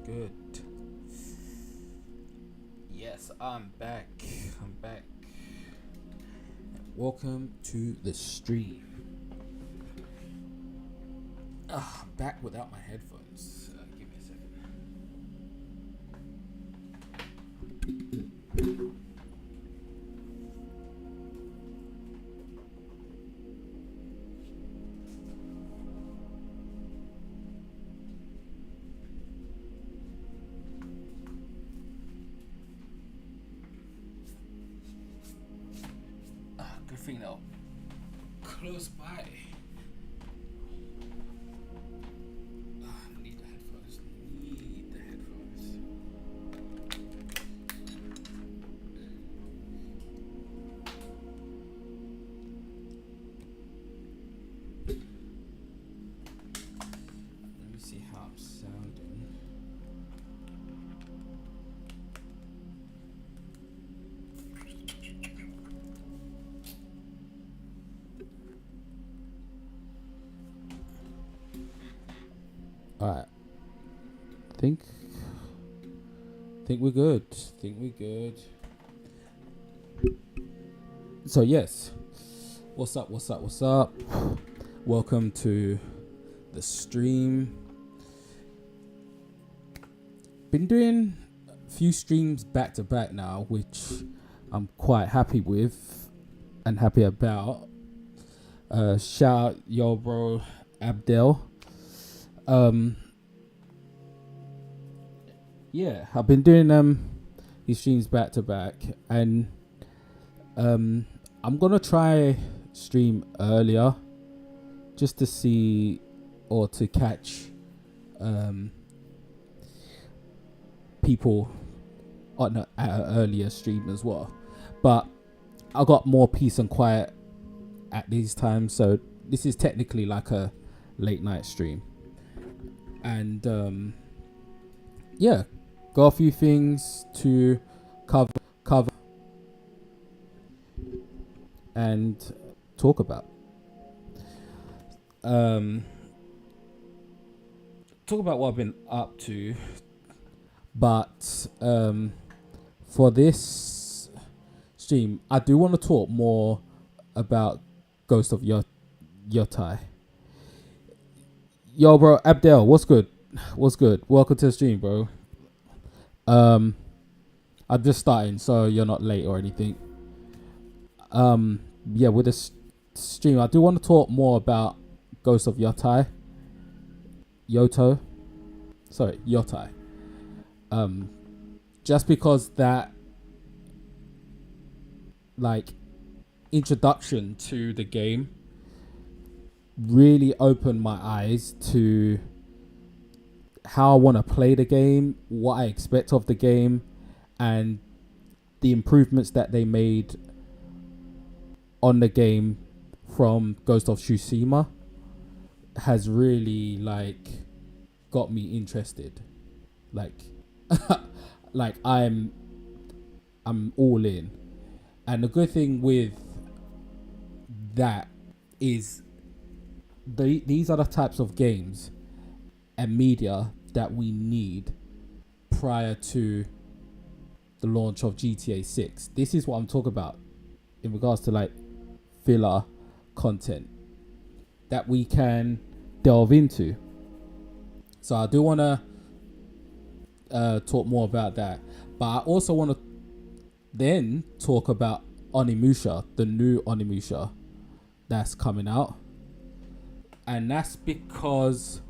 good? Yes, I'm back. I'm back. Welcome to the stream. I'm back without my headphones. Give me a second. Good thing though. Close by. Need the headphones. Need the headphones. Let me see how I'm sounding. Alright. Think we're good. Think we're good. So yes. What's up? Welcome to the stream. Been doing a few streams back to back now, which I'm quite happy with and happy about. Shout out yo bro Abdel. Yeah, I've been doing these streams back to back, and I'm gonna try stream earlier just to see or to catch people on at an earlier stream as well. But I got more peace and quiet at these times, so this is technically like a late night stream. And yeah, got a few things to cover and talk about. Talk about what I've been up to, but for this stream, I do want to talk more about Ghost of Yotai. Yo, bro, Abdel, what's good? Welcome to the stream, bro. I'm just starting, so you're not late or anything. Yeah, with this stream, I do want to talk more about Ghost of Yotai. Yotai. Just because that, like, introduction to the game really opened my eyes to how I want to play the game, what I expect of the game, and the improvements that they made on the game from Ghost of Tsushima has really like got me interested. Like I'm all in. And the good thing with that is these are the types of games and media that we need prior to the launch of GTA 6. This is what I'm talking about in regards to like filler content that we can delve into. So I do want to talk more about that, but I also want to then talk about Onimusha, the new Onimusha that's coming out. And that's because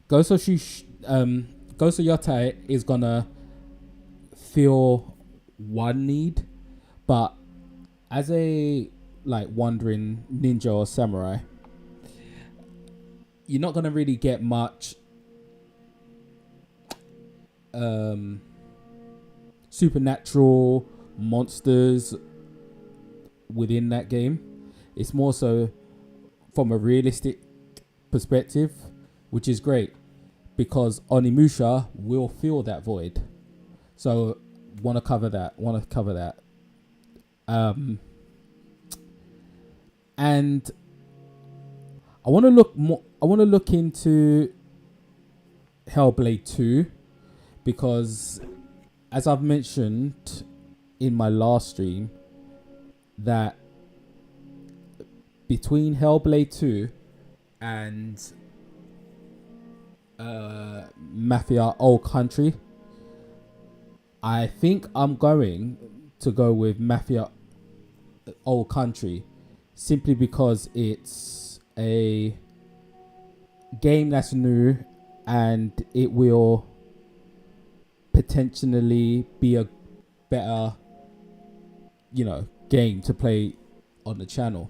Ghost of Yotai is gonna feel one need, but as a like wandering ninja or samurai, you're not gonna really get much supernatural monsters within that game. It's more so from a realistic perspective, which is great because Onimusha will fill that void. So want to cover that. And I want to look into Hellblade 2 because, as I've mentioned in my last stream, that between Hellblade 2 and Mafia Old Country, I think I'm going to go with Mafia Old Country simply because it's a game that's new and it will potentially be a better, game to play on the channel.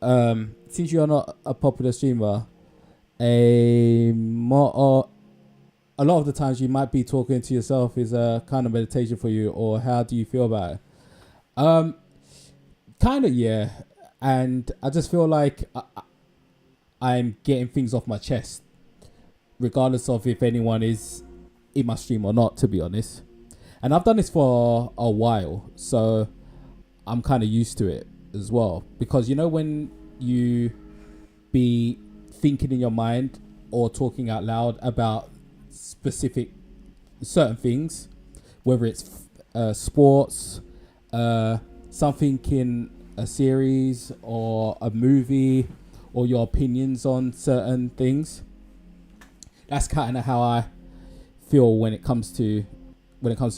Since you're not a popular streamer, a lot of the times you might be talking to yourself is a kind of meditation for you, or how do you feel about it? Kind of, yeah. And I just feel like I'm getting things off my chest, regardless of if anyone is in my stream or not, to be honest. And I've done this for a while, so I'm kind of used to it as well. Because when you be thinking in your mind or talking out loud about certain things, whether it's sports, something in a series or a movie, or your opinions on certain things, that's kind of how I feel when it comes to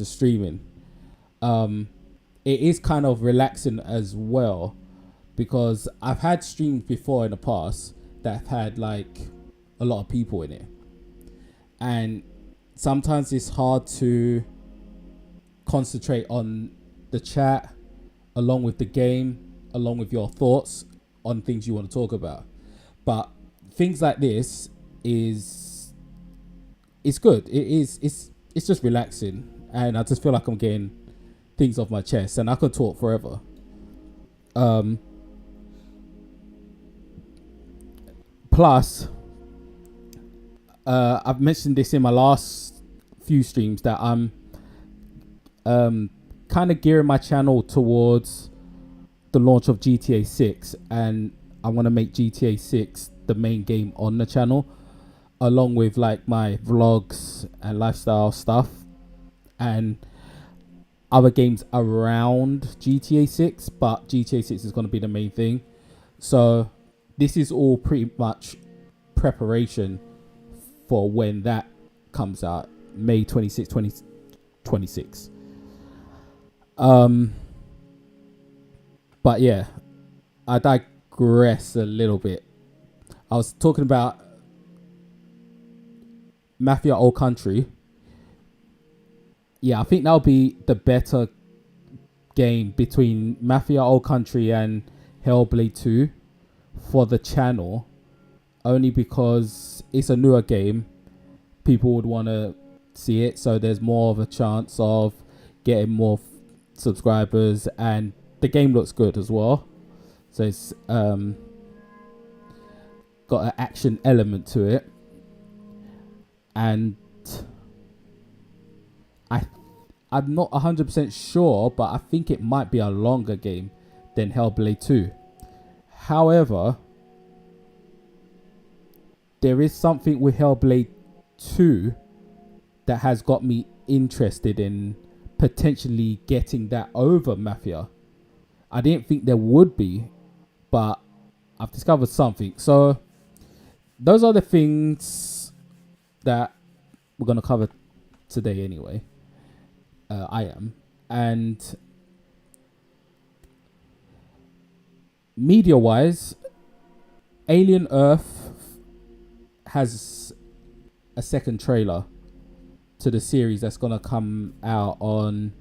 streaming. It is kind of relaxing as well, because I've had streams before in the past that have had like a lot of people in it, and sometimes it's hard to concentrate on the chat along with the game, along with your thoughts on things you want to talk about. But things like this it's good. It's just relaxing, and I just feel like I'm getting things off my chest, and I could talk forever. Plus, I've mentioned this in my last few streams that I'm kind of gearing my channel towards the launch of GTA 6, and I want to make GTA 6 the main game on the channel, along with like my vlogs and lifestyle stuff and other games around GTA 6, but GTA 6 is going to be the main thing. So this is all pretty much preparation for when that comes out, May 26, 2026. But yeah, I digress a little bit. I was talking about Mafia Old Country. Yeah, I think that'll be the better game between Mafia Old Country and Hellblade 2 for the channel, only because it's a newer game. People would want to see it, so there's more of a chance of getting more subscribers, and the game looks good as well. So it's got an action element to it, and I'm not 100% sure, but I think it might be a longer game than Hellblade 2. However, there is something with Hellblade 2 that has got me interested in potentially getting that over Mafia. I didn't think there would be, but I've discovered something. So those are the things that we're going to cover today anyway. I am. And media-wise, Alien Earth has a second trailer to the series that's going to come out on,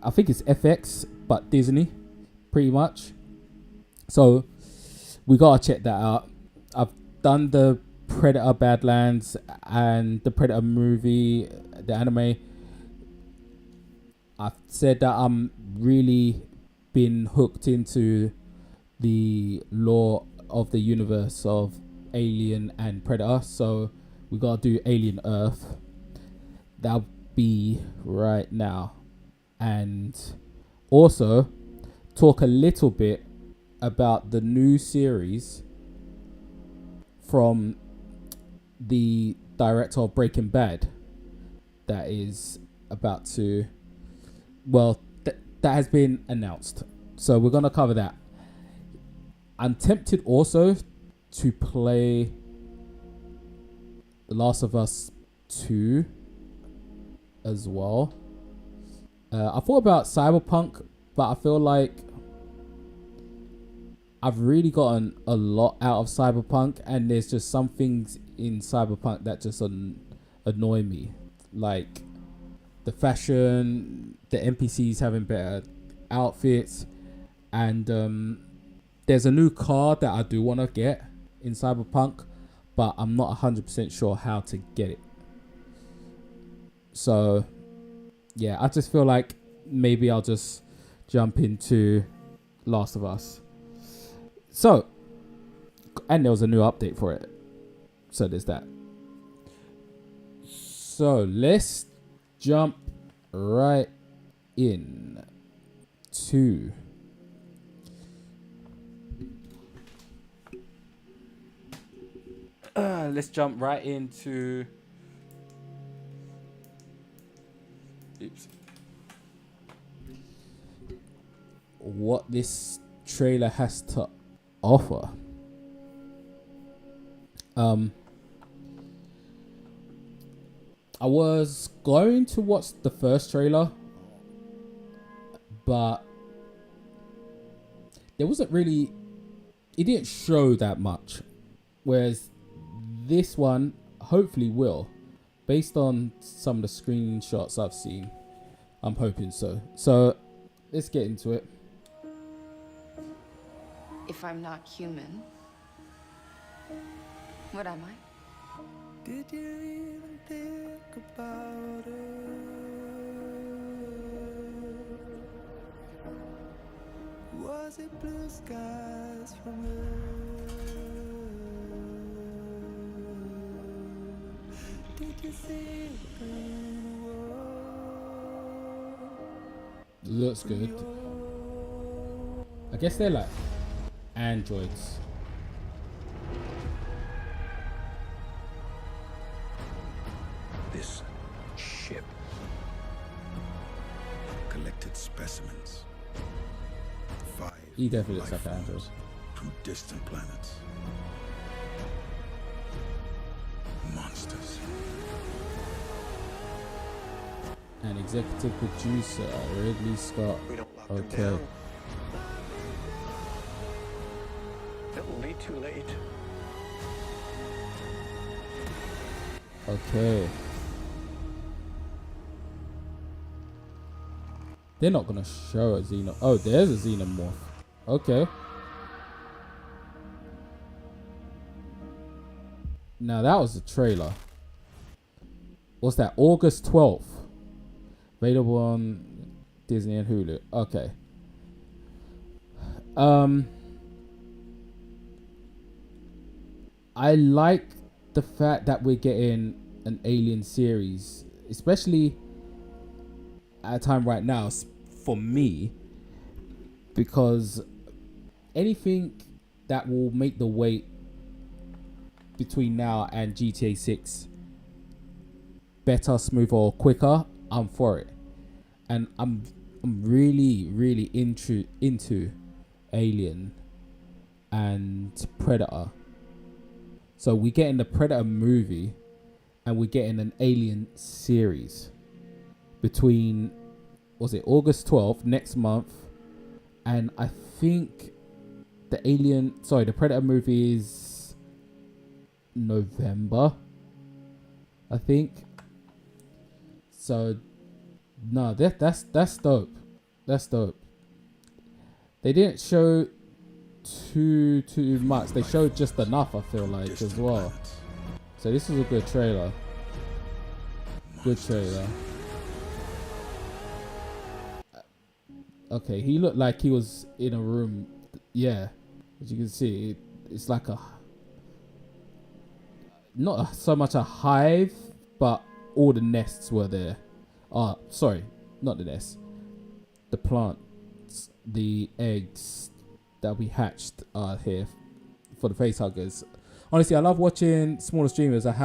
I think it's FX, but Disney, pretty much. So we got to check that out. I've done the Predator Badlands and the Predator movie, the anime. I've said that I'm really been hooked into the lore of the universe of Alien and Predator, so we gotta do Alien Earth. That'll be right now, and also talk a little bit about the new series from the director of Breaking Bad, that is about to, well, that has been announced. So we're gonna cover that. I'm tempted also to play The Last of Us 2 as well. I thought about Cyberpunk, but I feel like I've really gotten a lot out of Cyberpunk, and there's just some things in Cyberpunk that just annoy me, like the fashion, the NPCs having better outfits, and there's a new car that I do want to get in Cyberpunk, but I'm not 100% sure how to get it. So yeah, I just feel like maybe I'll just jump into Last of Us. So, and there was a new update for it. So there's that. So let's jump right in to let's jump right into what this trailer has to offer. I was going to watch the first trailer, but there wasn't really, it didn't show that much, whereas this one hopefully will, based on some of the screenshots I've seen. I'm hoping so. So let's get into it. If I'm not human, what am I? Did you even think about it? Was it blue skies from Earth? Did you see the world? Looks good. I guess they're like androids. This ship collected specimens. 5 He definitely looks life like an android. forms from distant planets. Monsters. And executive producer Ridley Scott. We don't lock them Okay. down. It will be too late. Okay. They're not gonna show a xenomorph. Oh, there's a xenomorph. Okay. Now that was the trailer. What's that? August 12th. Available on Disney and Hulu. Okay. I like the fact that we're getting an Alien series, especially at a time right now for me, because anything that will make the wait between now and GTA 6 better, smoother, or quicker, I'm for it. And I'm really into Alien and Predator. So we're getting the Predator movie and we're getting an Alien series between, was it August 12th, next month, and I think the Predator movie is November, I think. So no, that's dope. That's dope. They didn't show too much. They showed just enough, I feel like, as well. So this is a good trailer. Good trailer. Okay, he looked like he was in a room. Yeah, as you can see, it's like not so much a hive, but all the nests were there. Sorry, not the nests. The plants, the eggs that we hatched are here for the facehuggers. honestly, I love watching smaller streamers. It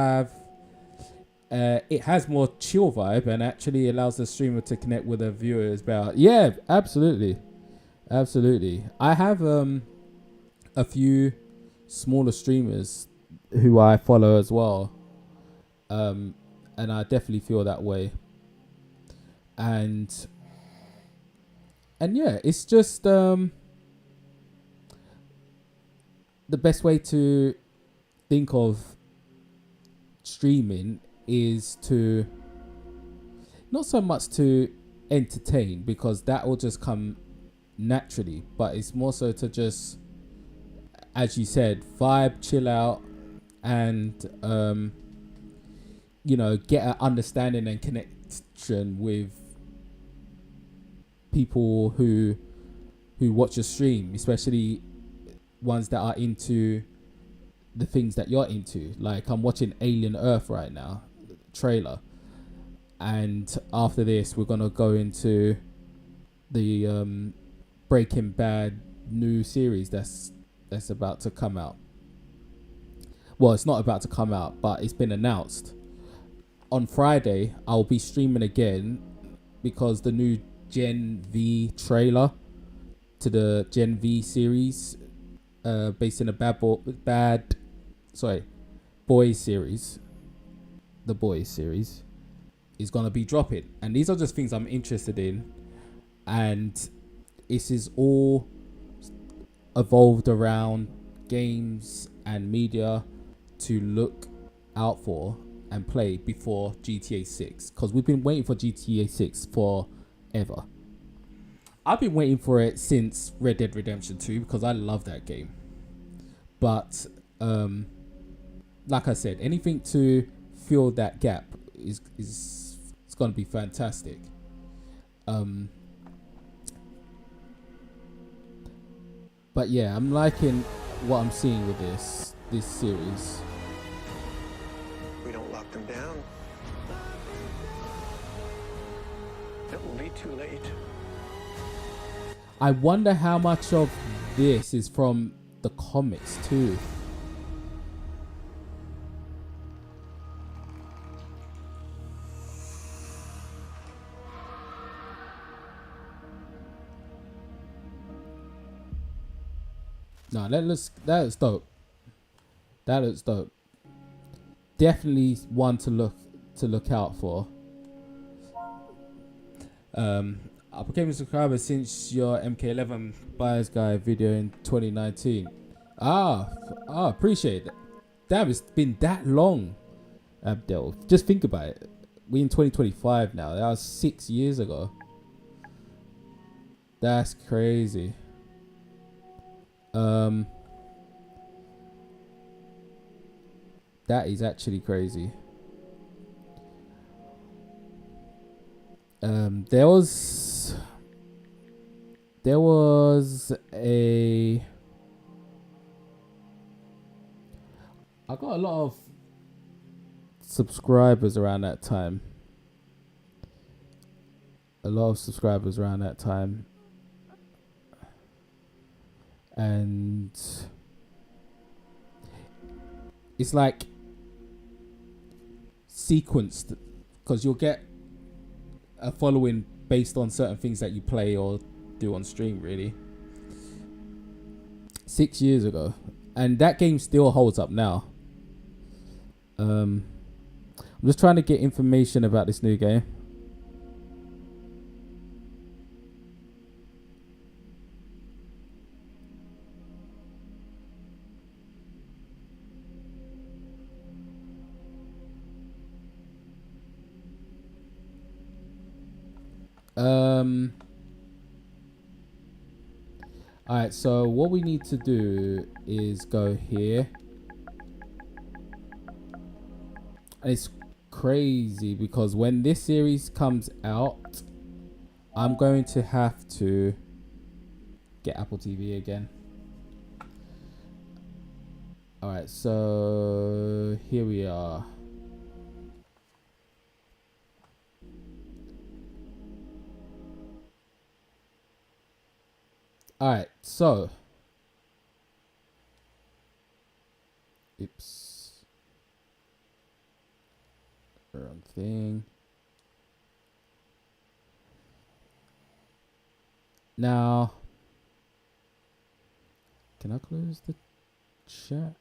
has more chill vibe and actually allows the streamer to connect with the viewers better. Yeah, absolutely. I have a few smaller streamers who I follow as well. And I definitely feel that way. And yeah, it's just the best way to think of streaming is to not so much to entertain, because that will just come naturally, but it's more so to just, as you said, vibe, chill out, and get an understanding and connection with people who watch your stream, especially ones that are into the things that you're into. Like, I'm watching Alien Earth right now, trailer, and after this we're gonna go into the Breaking Bad new series that's about to come out. Well, it's not about to come out, but it's been announced. On Friday I'll be streaming again, because the new Gen V trailer to the Gen V series, based in a Boys series, the Boys series, is gonna be dropping, and these are just things I'm interested in, and this is all evolved around games and media to look out for and play before GTA 6, because we've been waiting for GTA 6 forever. I've been waiting for it since Red Dead Redemption 2, because I love that game. But like I said, anything to fill that gap is it's going to be fantastic. But yeah, I'm liking what I'm seeing with this series. We don't lock them down. It will be too late. I wonder how much of this is from the comics too. No, that looks dope. That looks dope. Definitely one to look out for. I became a subscriber since your MK11 buyers guide video in 2019. Appreciate that. Damn, it's been that long, Abdel. Just think about it. We in 2025 now. That was 6 years ago. That's crazy. That is actually crazy. There was I got a lot of subscribers around that time. And it's like sequenced, because you'll get a following based on certain things that you play or do on stream, really. 6 years ago, and that game still holds up now. I'm just trying to get information about this new game. Alright, so what we need to do is go here. And it's crazy because when this series comes out, I'm going to have to get Apple TV again. Alright, so here we are. Alright, so Oops. Wrong thing. Now, can I close the chat?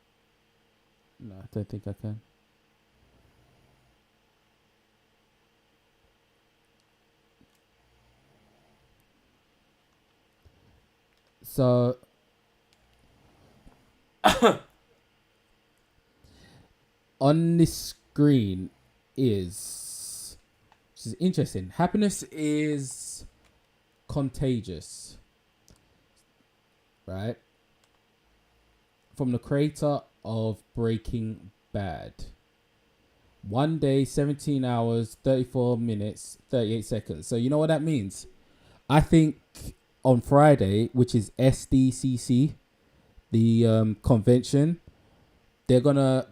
No, I don't think I can. So, on this screen is, which is interesting. Happiness is contagious, right? From the creator of Breaking Bad. 1 day, 17 hours, 34 minutes, 38 seconds. So you know what that means? I think on Friday, which is SDCC, the convention, they're going to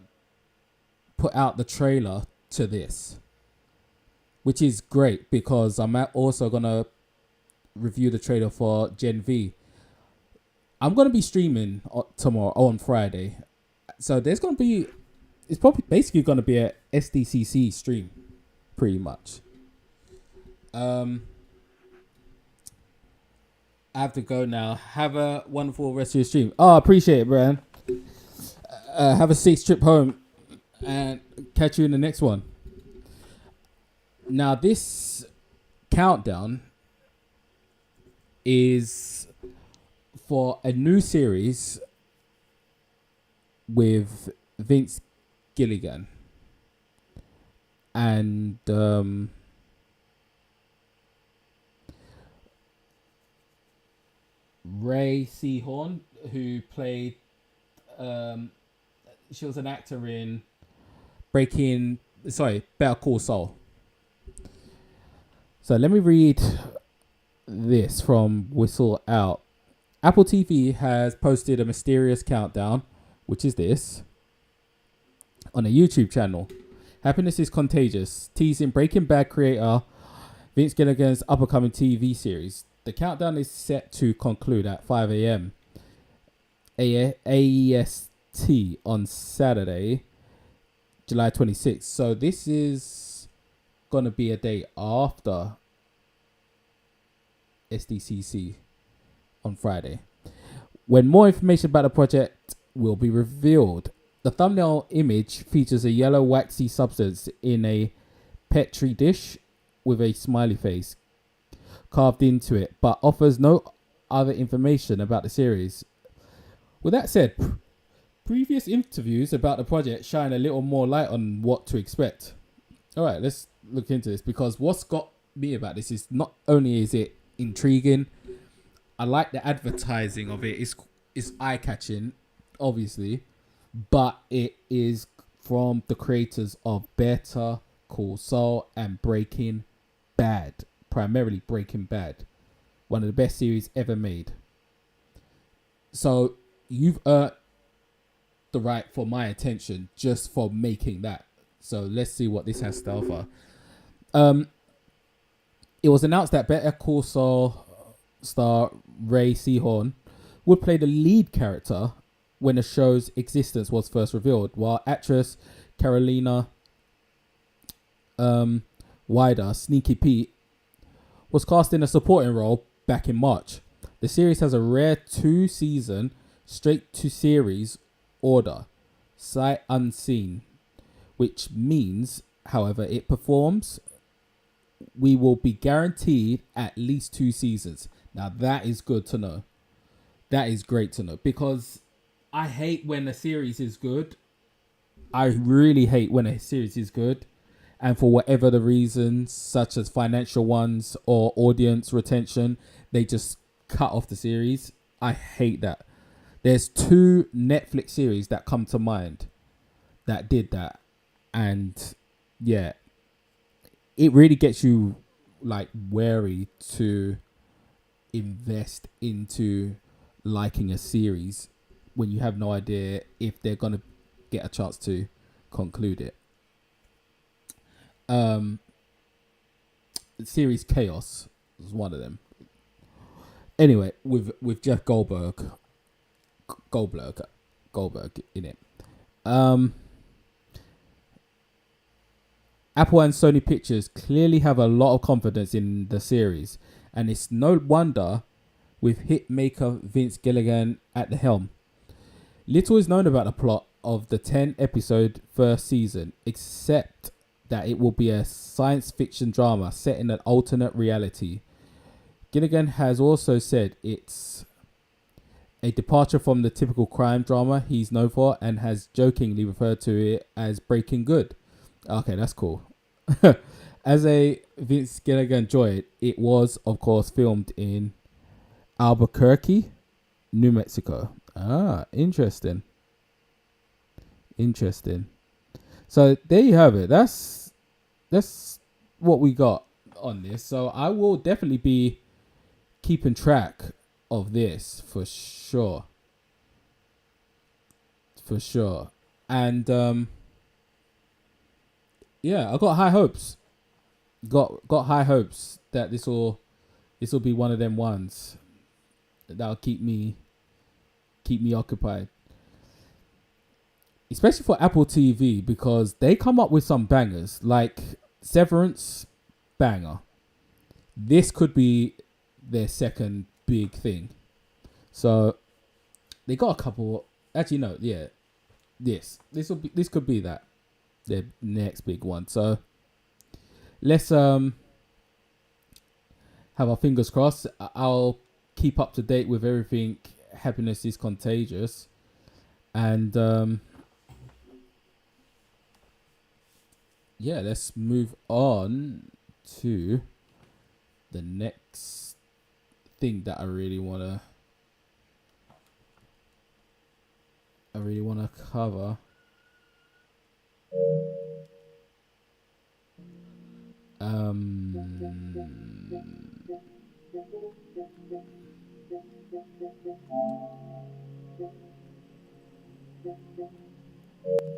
put out the trailer to this, which is great because I'm also going to review the trailer for Gen V. I'm going to be streaming tomorrow on Friday. So there's going to be, it's probably basically going to be a SDCC stream, pretty much. I have to go now. Have a wonderful rest of your stream. Oh, appreciate it, Brian. Have a safe trip home and catch you in the next one. Now, this countdown is for a new series with Vince Gilligan and Ray Seahorn, who played she was an actor in Better Call Saul. So let me read this from Whistle Out. Apple TV has posted a mysterious countdown, which is this, on a YouTube channel. Happiness is contagious, teasing Breaking Bad creator Vince Gilligan's upcoming TV series. The countdown is set to conclude at 5 a.m. AEST on Saturday, July 26th. So this is going to be a day after SDCC on Friday, when more information about the project will be revealed. The thumbnail image features a yellow waxy substance in a petri dish with a smiley face carved into it, but offers no other information about the series. With that said, previous interviews about the project shine a little more light on what to expect. All right, let's look into this, because what's got me about this is not only is it intriguing, I like the advertising of it. It's eye-catching, obviously, but it is from the creators of Better Call Saul and Breaking Bad. Primarily Breaking Bad. One of the best series ever made. So you've earned the right for my attention just for making that. So let's see what this has to offer. It was announced that Better Call Saul star Ray Seahorn would play the lead character when the show's existence was first revealed, while actress Carolina Wider, Sneaky Pete, was cast in a supporting role back in March. The series has a rare 2-season straight-to-series order, sight unseen, which means, however it performs, we will be guaranteed at least 2 seasons. Now that is good to know. That is great to know, because I hate when a series is good. I really hate when a series is good, and for whatever the reasons, such as financial ones or audience retention, they just cut off the series. I hate that. There's 2 Netflix series that come to mind that did that, and yeah, it really gets you like wary to invest into liking a series when you have no idea if they're gonna get a chance to conclude it. Series Chaos was one of them. Anyway, with Jeff Goldberg in it. Apple and Sony Pictures clearly have a lot of confidence in the series, and it's no wonder with hit maker Vince Gilligan at the helm. Little is known about the plot of the 10-episode first season, except that it will be a science fiction drama set in an alternate reality. Gilligan has also said it's a departure from the typical crime drama he's known for, and has jokingly referred to it as Breaking Good. Okay, that's cool. As a Vince Gilligan joint, it was, of course, filmed in Albuquerque, New Mexico. Ah, interesting. So there you have it. That's what we got on this. So I will definitely be keeping track of this for sure. And yeah, I got high hopes. Got high hopes that this will be one of them ones that'll keep me occupied. Especially for Apple TV, because they come up with some bangers, like Severance, banger. This could be their second big thing. So they got a couple. Actually, no, yeah. This could be that their next big one. So let's have our fingers crossed. I'll keep up to date with everything. Happiness is Contagious, and yeah, let's move on to the next thing that I really wanna cover.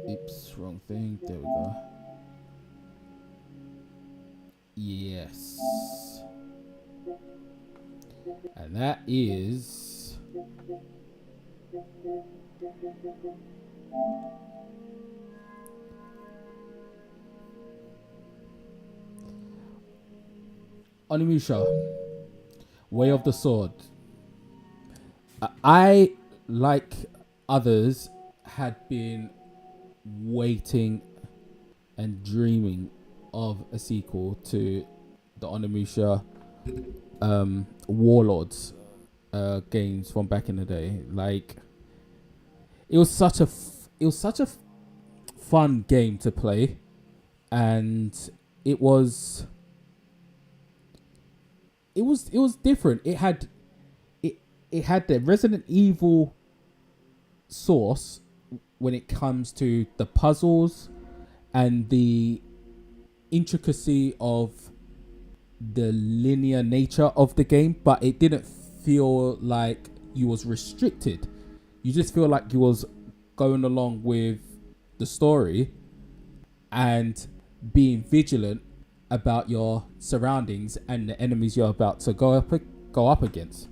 Oops, wrong thing. There we go. Yes. And that is Onimusha, Way of the Sword. I, like others, had been waiting and dreaming of a sequel to the Onimusha Warlords games from back in the day. Like, it was such a fun game to play, and it was different. It had the Resident Evil source when it comes to the puzzles and the intricacy of the linear nature of the game, but it didn't feel like you was restricted. You just feel like you was going along with the story and being vigilant about your surroundings and the enemies you're about to go up against.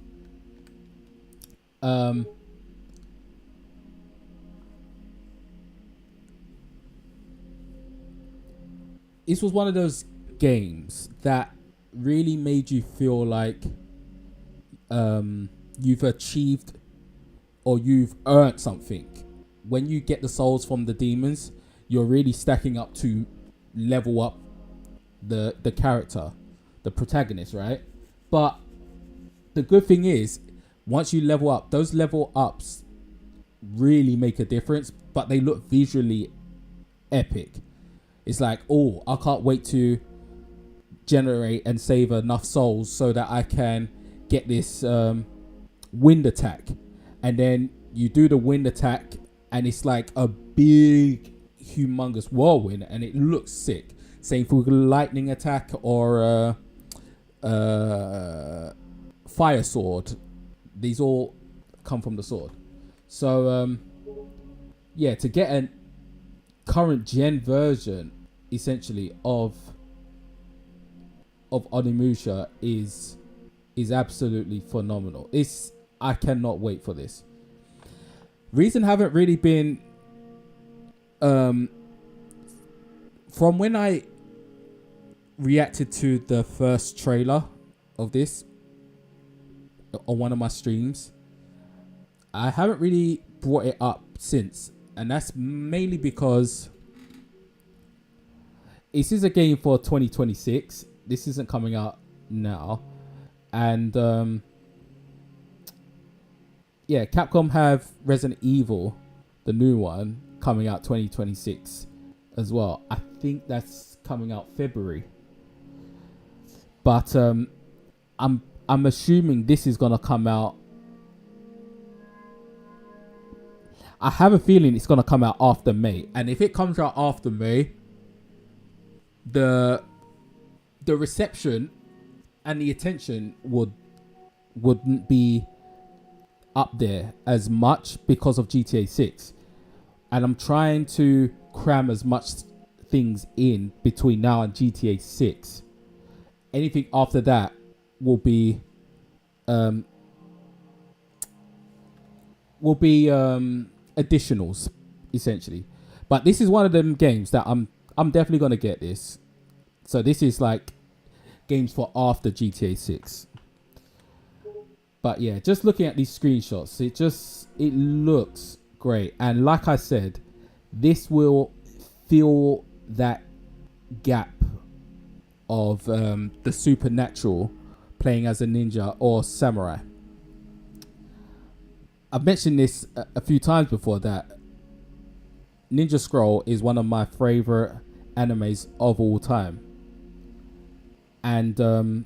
This was one of those games that really made you feel like you've achieved or you've earned something. When you get the souls from the demons, you're really stacking up to level up the character, the protagonist, right? But the good thing is, once you level up, those level ups really make a difference, but they look visually epic. It's like, oh, I can't wait to generate and save enough souls so that I can get this wind attack. And then you do the wind attack and it's like a big, humongous whirlwind and it looks sick. Same for lightning attack or fire sword. These all come from the sword. So, yeah, to get a current gen version, essentially, of Onimusha is absolutely phenomenal. I cannot wait for this. Reason haven't really been From when I reacted to the first trailer of this on one of my streams, I haven't really brought it up since, and that's mainly because this is a game for 2026. This isn't coming out now, and yeah, Capcom have Resident Evil, the new one, coming out 2026 as well. I think that's coming out February, but I'm assuming this is gonna come out. I have a feeling it's gonna come out after May, and if it comes out after May, the reception and the attention wouldn't be up there as much because of GTA 6, and I'm trying to cram as much things in between now and GTA 6. Anything after that will be additionals essentially. But this is one of them games that I'm definitely gonna get this. So this is like games for after GTA 6. But yeah, just looking at these screenshots, it looks great. And like I said, this will fill that gap of the supernatural, playing as a ninja or samurai. I've mentioned this a few times before, that Ninja Scroll is one of my favorite animes of all time. And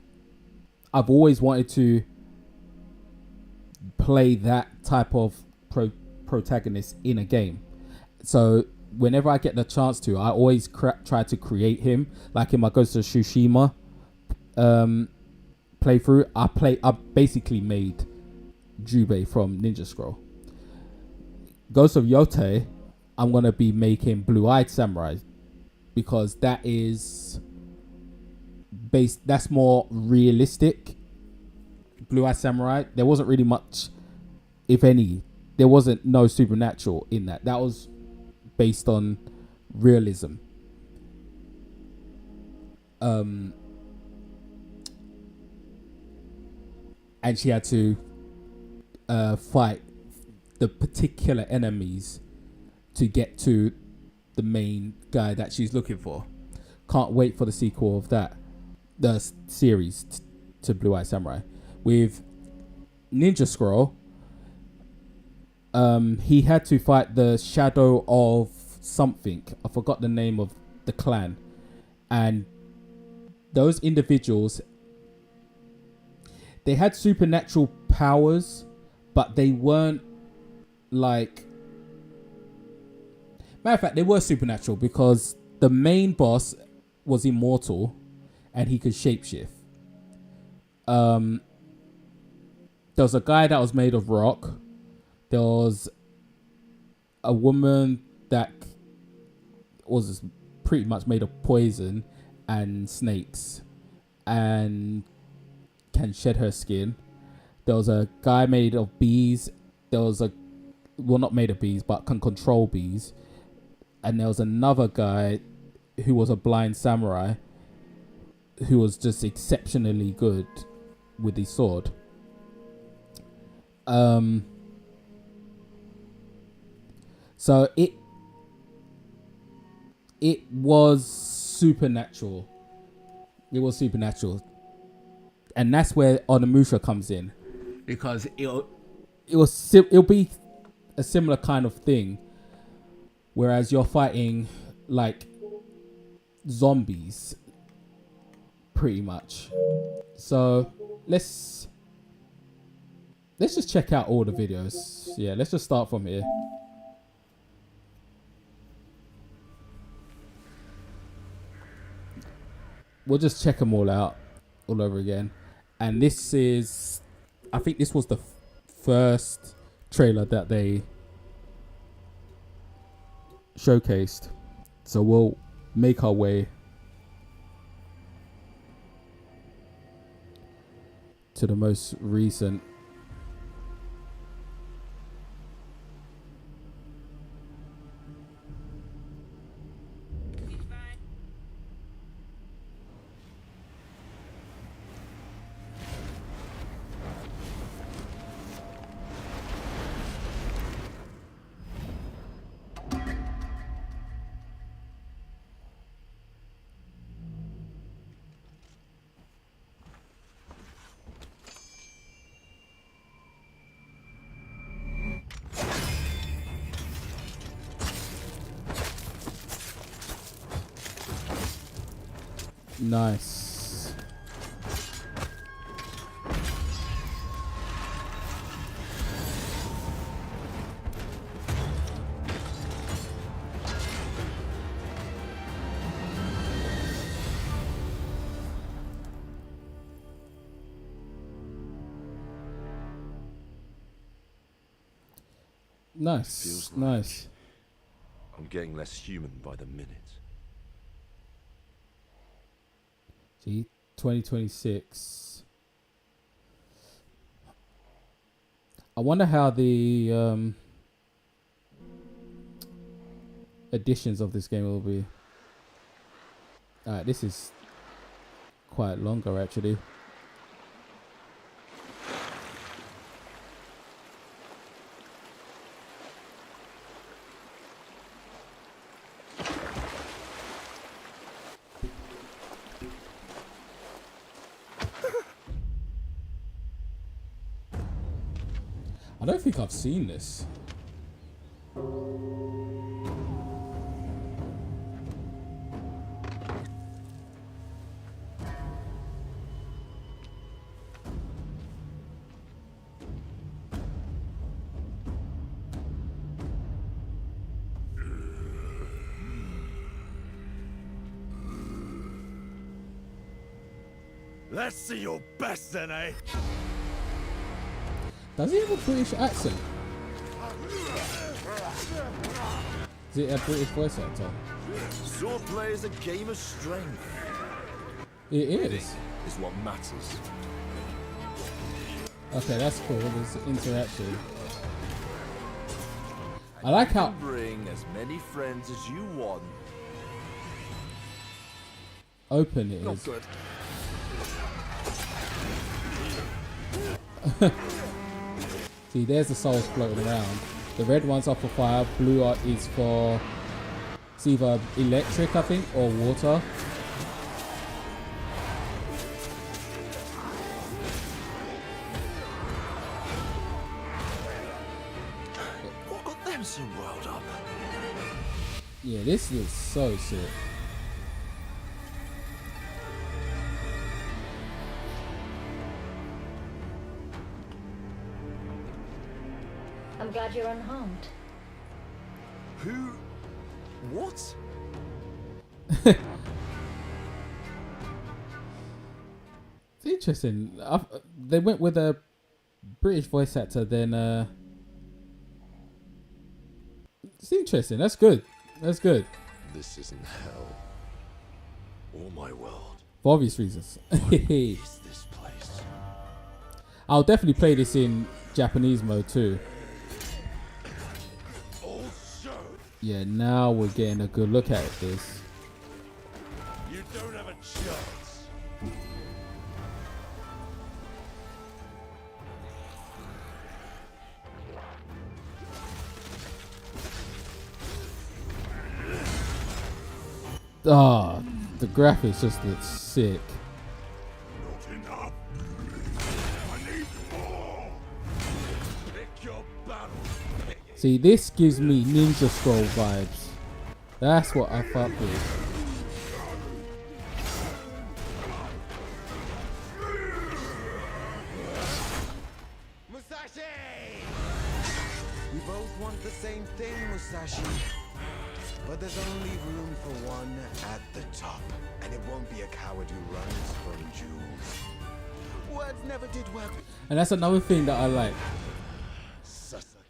I've always wanted to play that type of protagonist in a game. So whenever I get the chance to, I always try to create him. Like in my Ghost of Tsushima playthrough, I basically made Jubei from Ninja Scroll. Ghost of Yote, I'm gonna be making Blue-Eyed Samurai, because that's more realistic. Blue-Eyed Samurai, there wasn't really much, if any, there wasn't no supernatural in that. That was based on realism. And she had to fight the particular enemies to get to the main guy that she's looking for. Can't wait for the sequel of that, the series to Blue-Eyed Samurai. With Ninja Scroll, he had to fight the shadow of something. I forgot the name of the clan. And those individuals, they had supernatural powers, but they weren't like... Matter of fact, they were supernatural because the main boss was immortal and he could shapeshift. There was a guy that was made of rock. There was a woman that was pretty much made of poison and snakes and can shed her skin. There was a guy made of bees. There was not made of bees, but can control bees. And there was another guy who was a blind samurai who was just exceptionally good with his sword. So it was supernatural. It was supernatural, and that's where Onimusha comes in, because it'll be a similar kind of thing, whereas you're fighting like zombies, pretty much. So let's just check out all the videos. Yeah, let's just start from here. We'll just check them all out all over again. And this is, I think this was the first trailer that they showcased. So we'll make our way to the most recent. Nice. Nice. Feels like- Nice. I'm getting less human by the minute. See, 2026. I wonder how the editions of this game will be. Alright, this is quite longer actually. I don't think I've seen this. Let's see your best then, eh? Does he have a British accent? Is it a British voice actor? Swordplay is a game of strength. It is. Is what matters. Okay, that's cool. There's interaction. I like how Bring as many friends as you want. open it Not is. good. See, there's the souls floating around. The red one's up for fire. Blue is for it's either electric, I think, or water. What got them so riled up? Yeah, this looks so sick. I'm glad you're unharmed. Who? What? It's interesting. They went with a British voice actor, then it's interesting. That's good. That's good. This isn't hell. Or my world. For obvious reasons. Is this place? I'll definitely play this in Japanese mode too. Also, Yeah, now we're getting a good look at this. you don't have a chance. Ah, the graphics just look sick. Not enough. I need more. Pick your battle. See, this gives me Ninja Scroll vibes. That's what I fuck with. Musashi! We both want the same thing, Musashi. But there's only room for one at the top. And it won't be a coward who runs from jewels. Words never did work. And that's another thing that I like.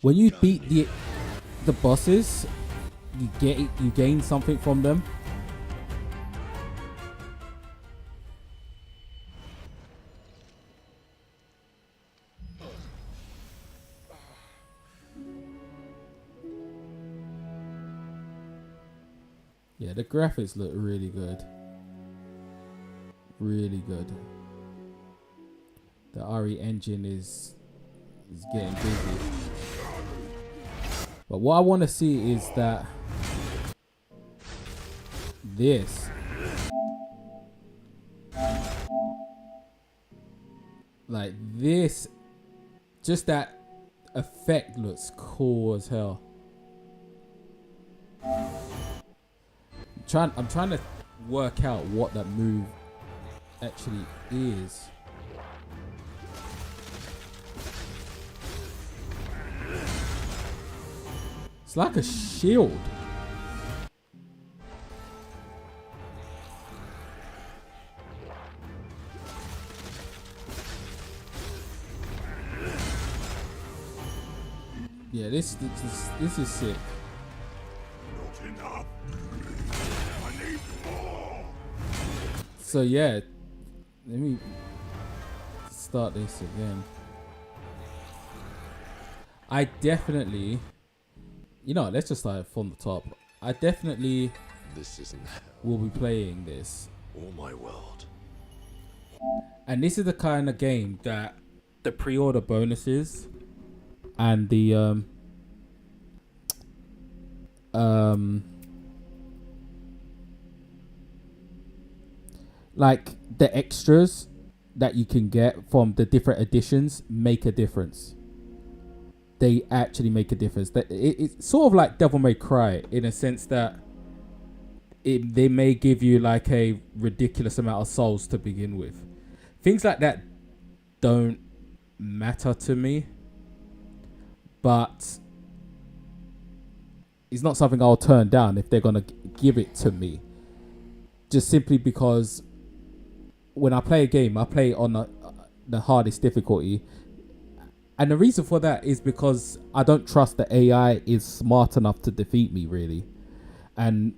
When you beat the bosses, you gain something from them. Yeah, the graphics look really good. Really good. The RE engine is getting busy. But what I want to see is that this, like this, just that effect looks cool as hell. I'm trying to work out what that move actually is. It's like a shield. Yeah, this is sick. Not enough. I need more. So yeah, let me start this again. I definitely, let's just start from the top. I definitely This isn't hell will be playing this. or my world. And this is the kind of game that the pre-order bonuses and the like the extras that you can get from the different editions make a difference. They actually make a difference. That it's sort of like Devil May Cry in a sense that they may give you like a ridiculous amount of souls to begin with. Things like that don't matter to me, but it's not something I'll turn down if they're gonna give it to me. Just simply because when I play a game, I play it on the hardest difficulty. And the reason for that is because I don't trust the AI is smart enough to defeat me, really. And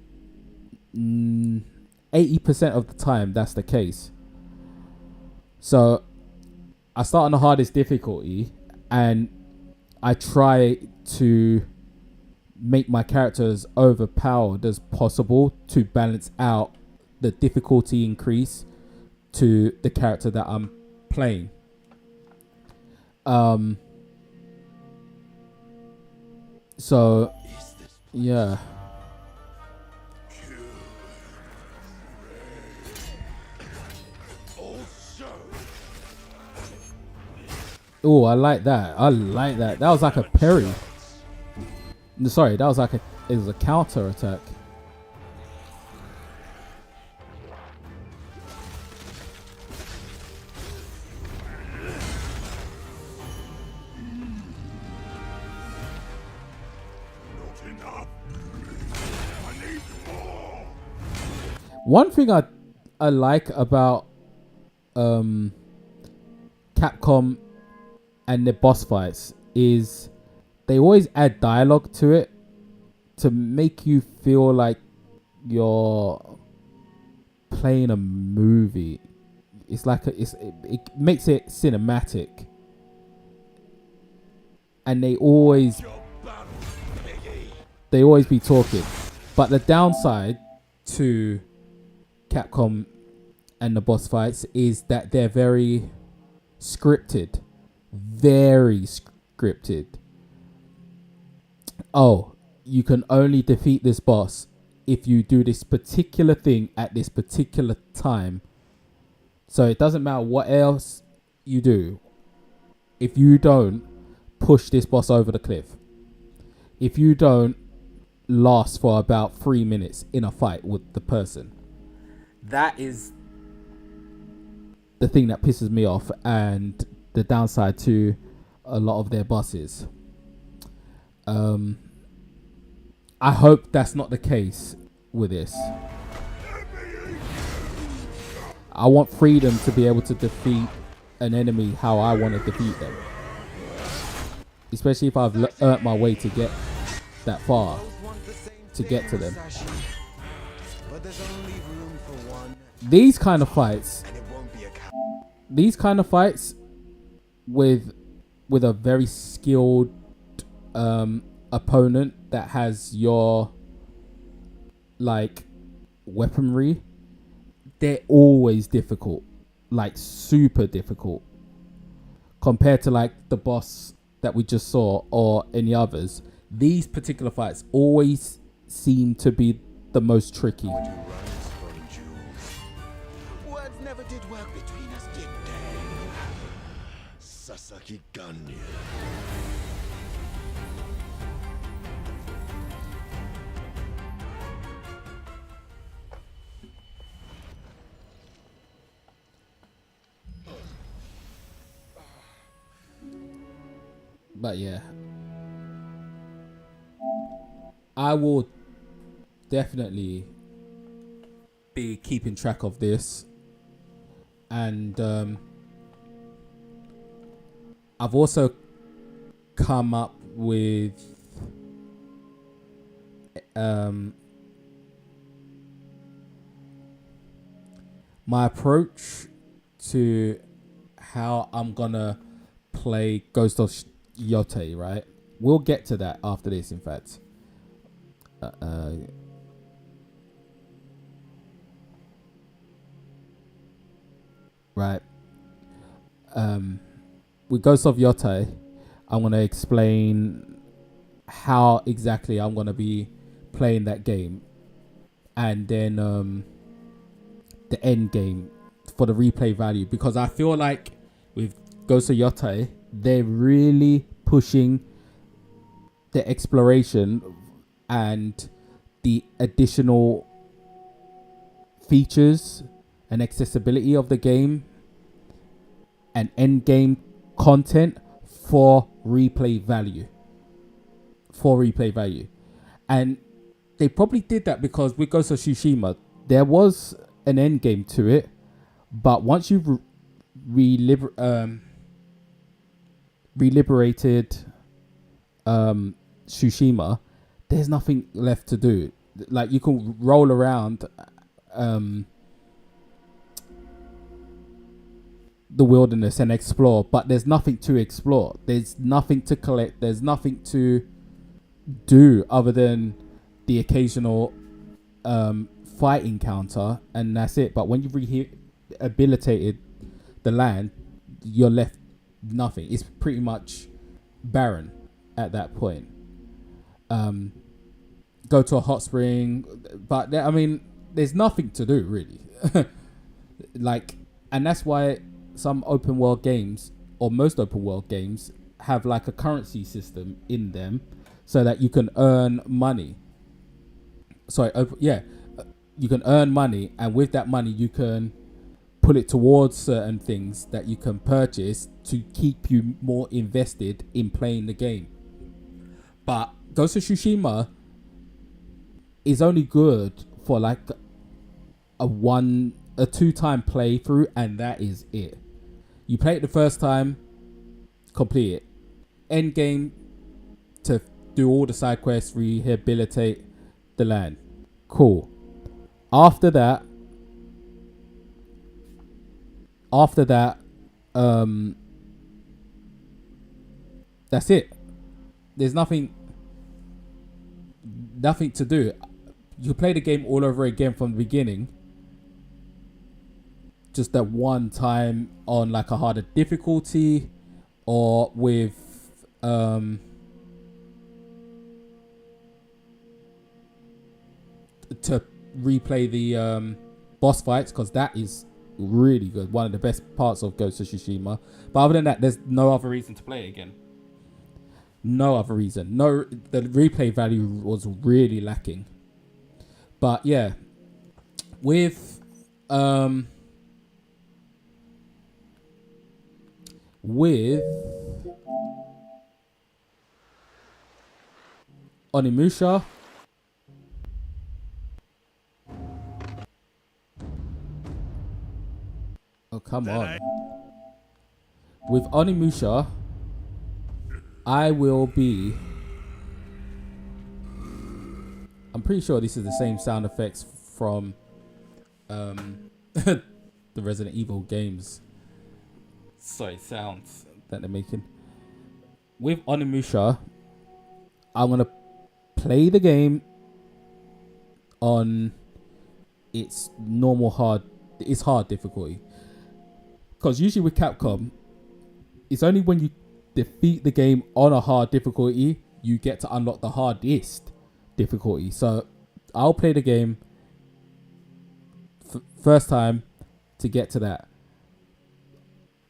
80% of the time, that's the case. So I start on the hardest difficulty and I try to make my character as overpowered as possible to balance out the difficulty increase to the character that I'm playing. So yeah. Oh, I like that. That was like a parry. Sorry, that was like it was a counter attack. One thing I like about Capcom and the boss fights is they always add dialogue to it to make you feel like you're playing a movie. It's like it makes it cinematic, and they always be talking. But the downside to Capcom and the boss fights is that they're very scripted. Oh, you can only defeat this boss if you do this particular thing at this particular time. So it doesn't matter what else you do. If you don't push this boss over the cliff, if you don't last for about 3 minutes in a fight with the person, that is the thing that pisses me off and the downside to a lot of their bosses. I hope that's not the case with this. I want freedom to be able to defeat an enemy how I want to defeat them. Especially if I've earned my way to get that far, to get to them. These kind of fights with a very skilled opponent that has your like weaponry, they're always difficult, like super difficult compared to like the boss that we just saw or any others. These particular fights always seem to be the most tricky. Words never did work between us, did they? Sasaki Ganyu. But yeah, I will definitely be keeping track of this, and I've also come up with my approach to how I'm gonna play Ghost of Yote, right? We'll get to that after this, in fact. Right. With Ghost of Yote, I'm gonna explain how exactly I'm gonna be playing that game, and then the end game for the replay value, because I feel like with Ghost of Yote, they're really pushing the exploration and the additional features and accessibility of the game and end game content for replay value. And they probably did that because with Ghost of Tsushima, there was an end game to it, but once you've reliberated Tsushima, there's nothing left to do. Like, you can roll around the wilderness and explore, but there's nothing to explore. There's nothing to collect. There's nothing to do other than the occasional fight encounter, and that's it. But when you've rehabilitated the land, you're left nothing. It's pretty much barren at that point. Go to a hot spring, but I mean, there's nothing to do really. Like, and that's why some open world games, or most open world games, have like a currency system in them so that you can earn money. You can earn money, and with that money you can put it towards certain things that you can purchase to keep you more invested in playing the game. But Ghost of Tsushima is only good for like a 2-time playthrough, and that is it. You play it the first time, complete it. End game to do all the side quests, rehabilitate the land. Cool. After that, that's it. There's nothing to do. You play the game all over again from the beginning, just that one time on like a harder difficulty, or with to replay the boss fights, because that is really good. One of the best parts of Ghost of Tsushima. But other than that, there's no other reason to play it again. No other reason. No, the replay value was really lacking. But yeah, with Onimusha, oh come on. With Onimusha, I will be, I'm pretty sure this is the same sound effects from the Resident Evil games. Sorry, sounds that they're making. With Onimusha, I'm going to play the game on its normal hard difficulty. Because usually with Capcom, it's only when you defeat the game on a hard difficulty you get to unlock the hardest difficulty. So I'll play the game first time to get to that.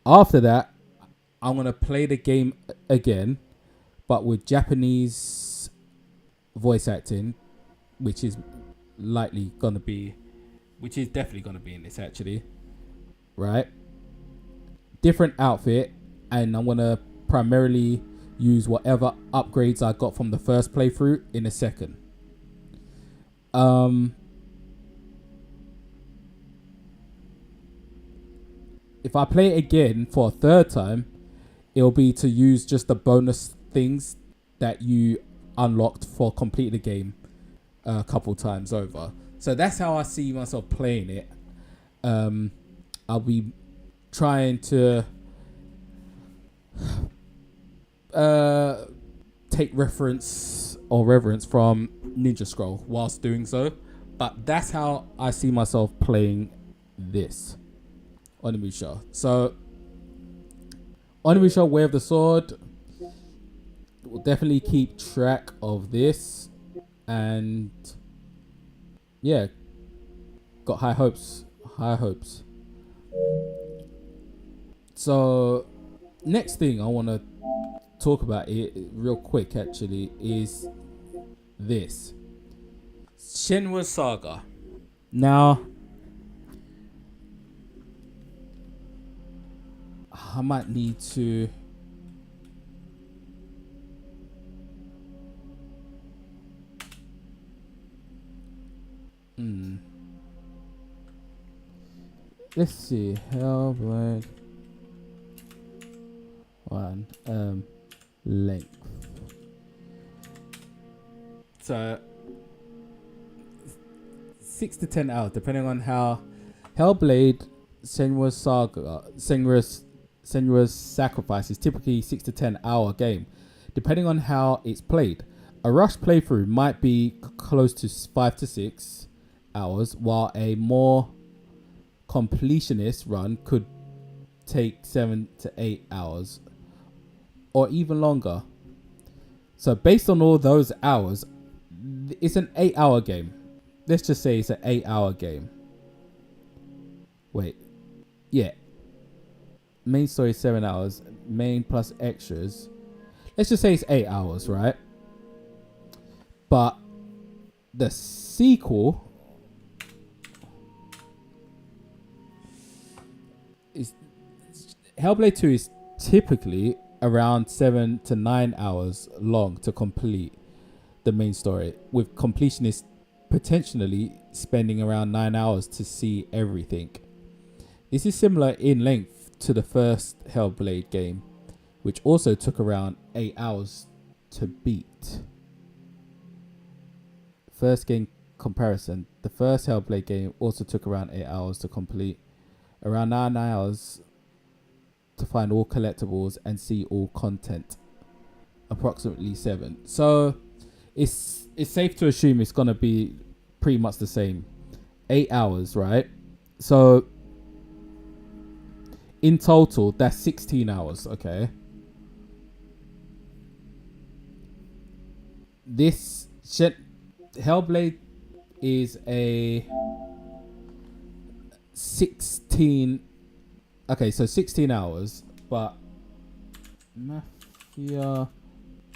After that, I'm going to play the game again, but with Japanese voice acting, which is definitely going to be in this actually, right? Different outfit, and I'm going to primarily use whatever upgrades I got from the first playthrough in a second. If I play it again for a third time, it'll be to use just the bonus things that you unlocked for completing the game a couple times over. So that's how I see myself playing it. I'll be trying to take reference or reverence from Ninja Scroll whilst doing so. But that's how I see myself playing this Onimusha. So Onimusha Way of the Sword will definitely keep track of this, and yeah, got high hopes. So next thing I want to talk about it real quick actually is this Shenmue Saga. Now I might need to let's see, Hellblade 1 length. So 6 to 10 hours depending on how Hellblade Senua's Saga Senua's Sacrifice is typically 6 to 10 hour game depending on how it's played. A rush playthrough might be close to 5 to 6 hours, while a more completionist run could take 7 to 8 hours or even longer. So based on all those hours, it's an 8-hour game. Let's just say it's an 8-hour game. Wait, yeah, main story 7 hours, main plus extras, let's just say it's 8 hours, right? But the sequel is Hellblade 2 is typically around 7 to 9 hours long to complete the main story, with completionists potentially spending around 9 hours to see everything. This is similar in length to the first Hellblade game, which also took around 8 hours to beat. First game comparison, the first Hellblade game also took around 8 hours to complete, around 9 hours to find all collectibles and see all content, approximately 7. So it's safe to assume it's gonna be pretty much the same, 8 hours, right? So in total that's 16 hours. Okay, this Hellblade is a 16. Okay, so 16 hours, but Mafia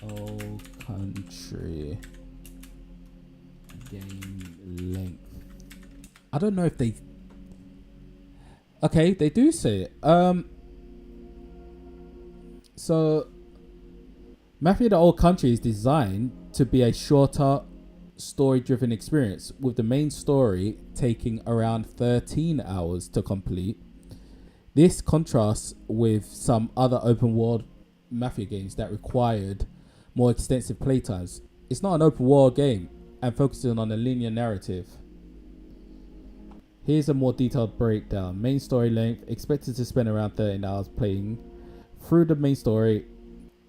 Old Country game length, I don't know if they, okay, they do say it. So Mafia the Old Country is designed to be a shorter story-driven experience, with the main story taking around 13 hours to complete. This contrasts with some other open world Mafia games that required more extensive playtimes. It's not an open world game and focusing on a linear narrative. Here's a more detailed breakdown. Main story length, expected to spend around 13 hours playing through the main story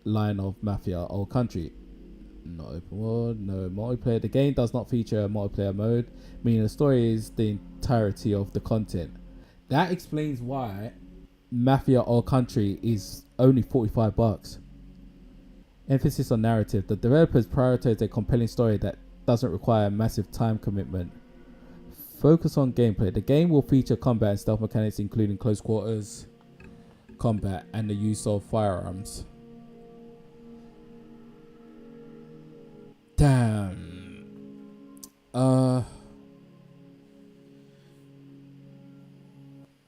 line of Mafia Old Country. Not open world, no multiplayer. The game does not feature a multiplayer mode, meaning the story is the entirety of the content. That explains why Mafia Old Country is only $45. Emphasis on narrative. The developers prioritize a compelling story that doesn't require a massive time commitment. Focus on gameplay. The game will feature combat and stealth mechanics, including close quarters combat and the use of firearms. Damn.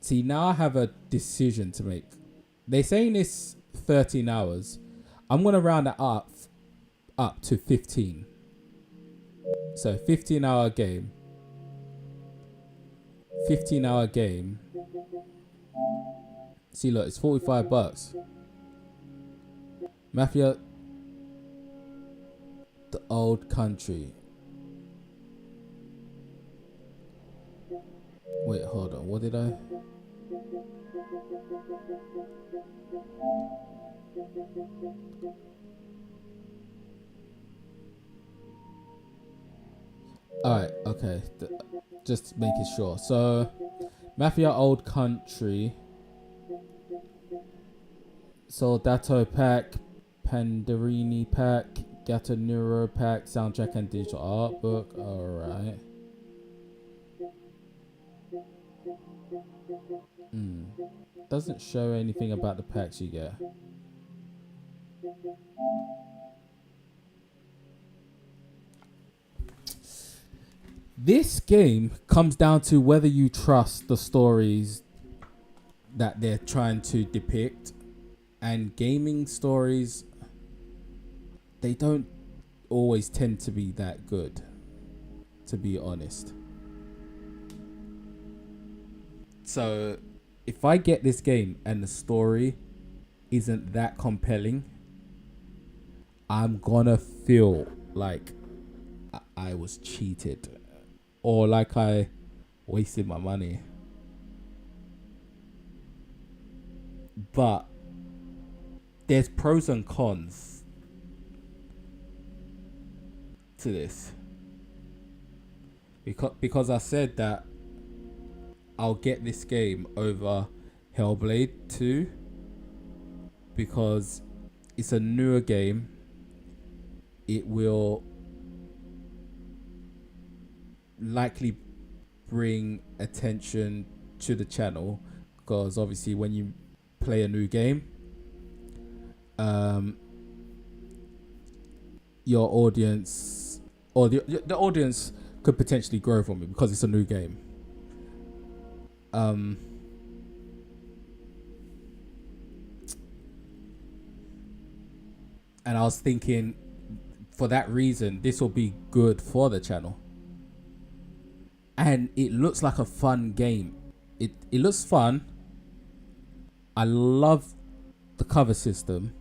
See, now I have a decision to make. They're saying it's 13 hours. I'm gonna round that up to 15. So 15-hour game. 15-hour game. See, look, it's $45. Mafia, the Old Country. Wait, hold on. What did I? Alright, okay. Just making sure. So, Mafia Old Country. Soldato Pack. Panderini Pack. Gato Neuro Pack. Soundtrack and digital art book. Alright. Doesn't show anything about the packs you get. This game comes down to whether you trust the stories that they're trying to depict. And gaming stories, they don't always tend to be that good, to be honest. So, if I get this game and the story isn't that compelling, I'm gonna feel like I was cheated. Or like I wasted my money. But there's pros and cons to this. Because I said that I'll get this game over Hellblade 2 because it's a newer game. It will likely bring attention to the channel because obviously when you play a new game, your audience or the audience could potentially grow from it because it's a new game. And I was thinking for that reason this will be good for the channel. And it looks like a fun game. It looks fun. I love the cover system.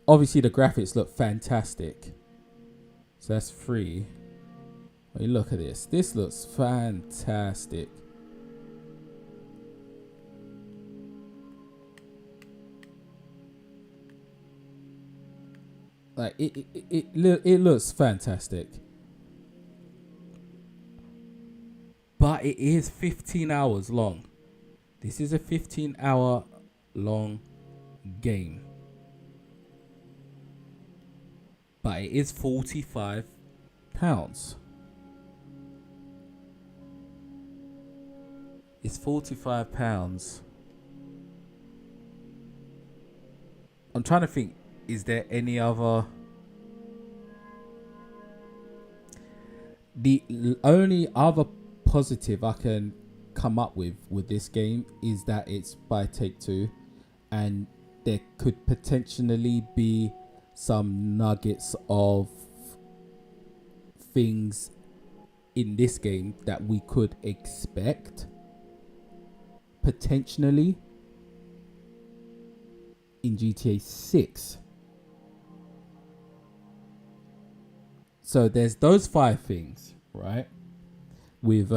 Obviously the graphics look fantastic. So that's free. When you look at this. This looks fantastic. Like it looks fantastic. But it is 15 hours long. This is a 15-hour long game. But it is £45. It's £45. I'm trying to think, is there any other? The only other positive I can come up with this game is that it's by Take-Two, and there could potentially be some nuggets of things in this game that we could expect potentially in GTA 6. So there's those 5 things, right? With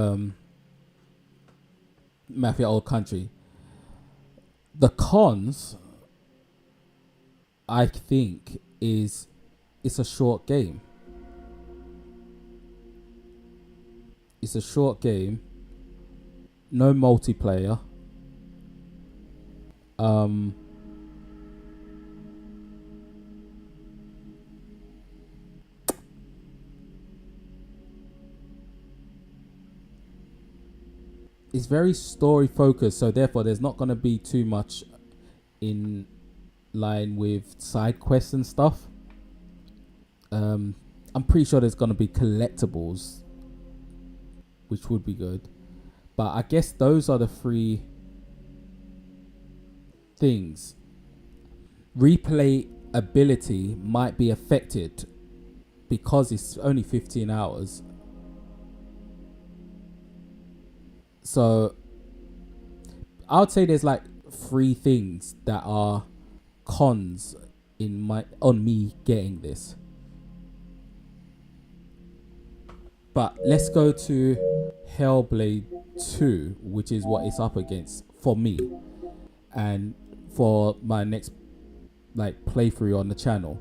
Mafia Old Country. The cons, I think, is it's a short game. It's a short game. No multiplayer. It's very story focused, so therefore there's not going to be too much in line with side quests and stuff. I'm pretty sure there's going to be collectibles, which would be good. But I guess those are the 3 things. Replay ability might be affected because it's only 15 hours. So I would say there's like 3 things that are cons on me getting this. But let's go to Hellblade 2, which is what it's up against for me and for my next like playthrough on the channel.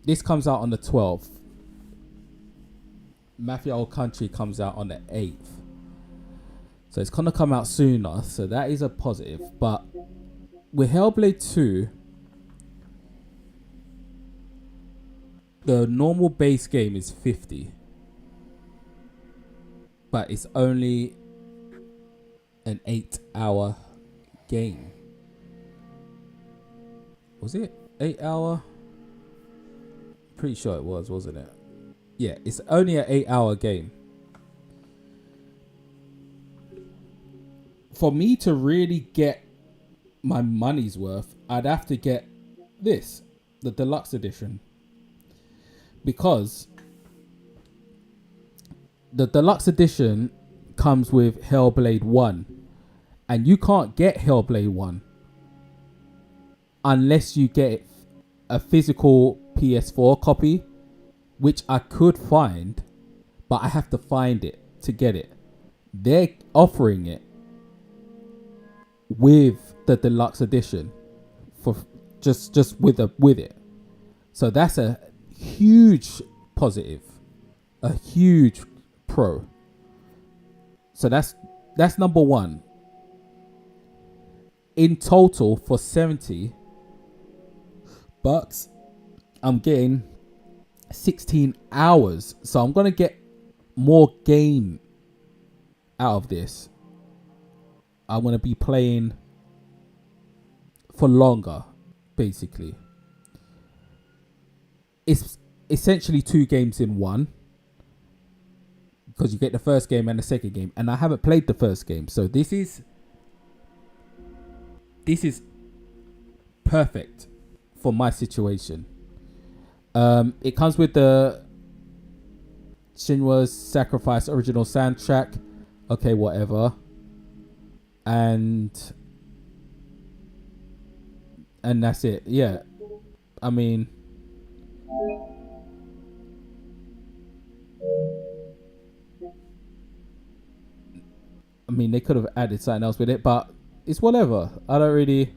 This comes out on the 12th. Mafia Old Country comes out on the 8th. So it's gonna come out sooner, so that is a positive. But with Hellblade 2, the normal base game is 50. But it's only an 8-hour game. Was it 8 hour? Pretty sure it was, wasn't it? Yeah, it's only an 8-hour game. For me to really get my money's worth, I'd have to get this, the deluxe edition. Because the deluxe edition comes with Hellblade 1. And you can't get Hellblade 1 unless you get a physical PS4 copy, which I could find, but I have to find it to get it. They're offering it with the deluxe edition for just with it. So that's a huge positive, a huge pro. So that's number one. In total for 70, but I'm getting 16 hours, so I'm gonna get more game out of this. I'm gonna be playing for longer, basically. It's essentially 2 games in one, because you get the first game and the second game, and I haven't played the first game, so this is perfect for my situation. It comes with the Senua's Sacrifice original soundtrack. Okay, whatever. And that's it. Yeah. I mean, they could have added something else with it, but it's whatever. I don't really...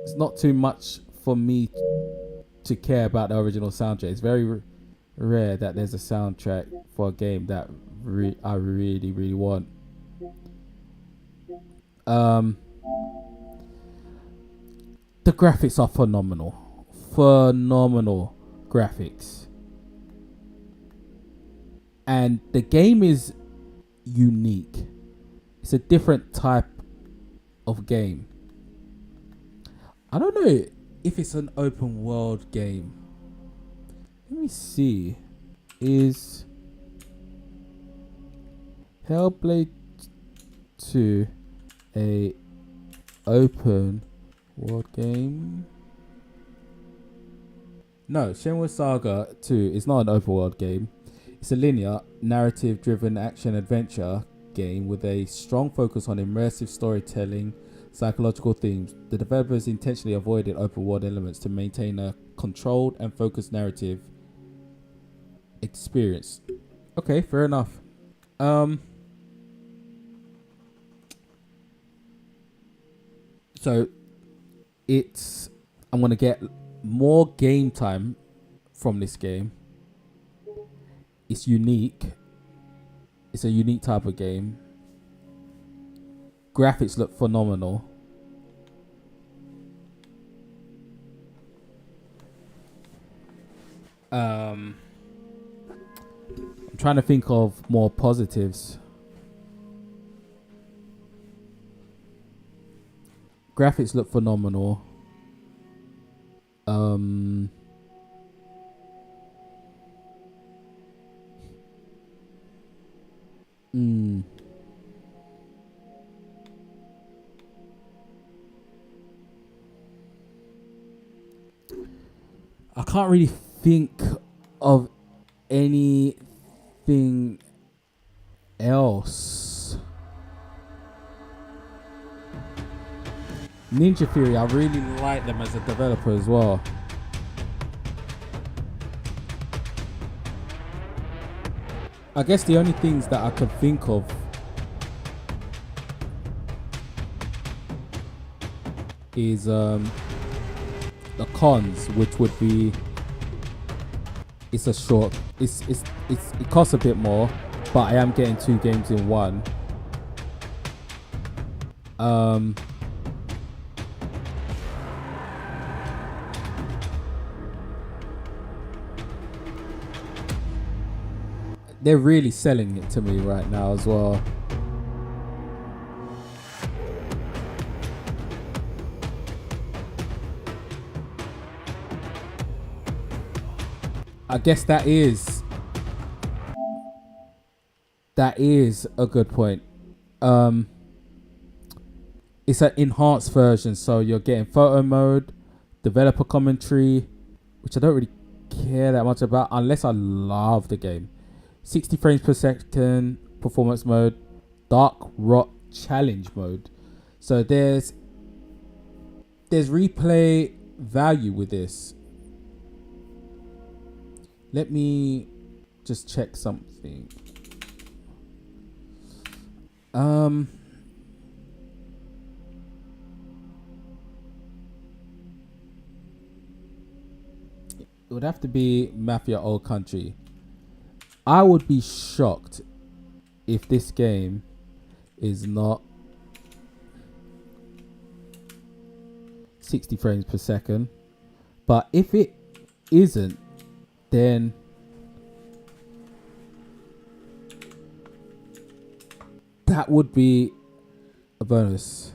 It's not too much for me to care about the original soundtrack. It's very rare that there's a soundtrack for a game that I really, really want. The graphics are phenomenal. Phenomenal graphics. And the game is unique. It's a different type of game. I don't know if it's an open world game. Let me see. Is Hellblade 2 a open world game? No, Shenmue Saga 2 is not an open world game. It's a linear, narrative-driven action-adventure game with a strong focus on immersive storytelling, psychological themes. The developers intentionally avoided open-world elements to maintain a controlled and focused narrative experience. Okay, fair enough. So I'm gonna get more game time from this game. It's unique. It's a unique type of game. Graphics look phenomenal. I'm trying to think of more positives. Graphics look phenomenal. I can't really think of anything else. Ninja Theory, I really like them as a developer as well. I guess the only things that I could think of is the cons, which would be it costs a bit more, but I am getting 2 games in one. They're really selling it to me right now as well. I guess that is a good point. It's an enhanced version, so you're getting photo mode, developer commentary, which I don't really care that much about unless I love the game. 60 frames per second performance mode, dark rot challenge mode. So there's replay value with this. Let me just check something. It would have to be Mafia Old Country. I would be shocked if this game is not 60 frames per second. But if it isn't, then that would be a bonus.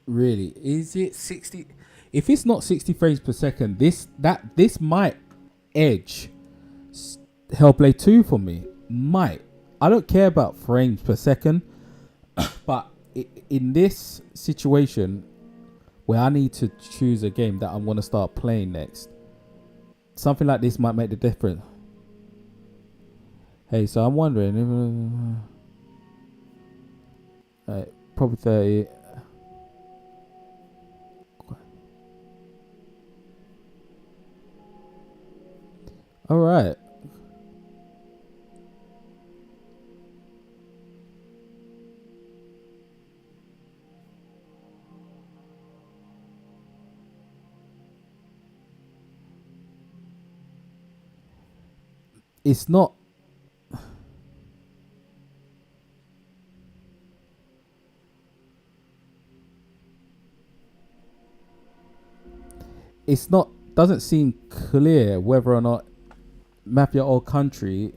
Really, is it 60? If it's not 60 frames per second, this might edge Hellblade 2 for me. Might. I don't care about frames per second, but in this situation where I need to choose a game that I'm going to start playing next, something like this might make the difference. Hey, so I'm wondering if probably 30. All right. It's not. It's not. Doesn't seem clear whether or not Mafia Old Country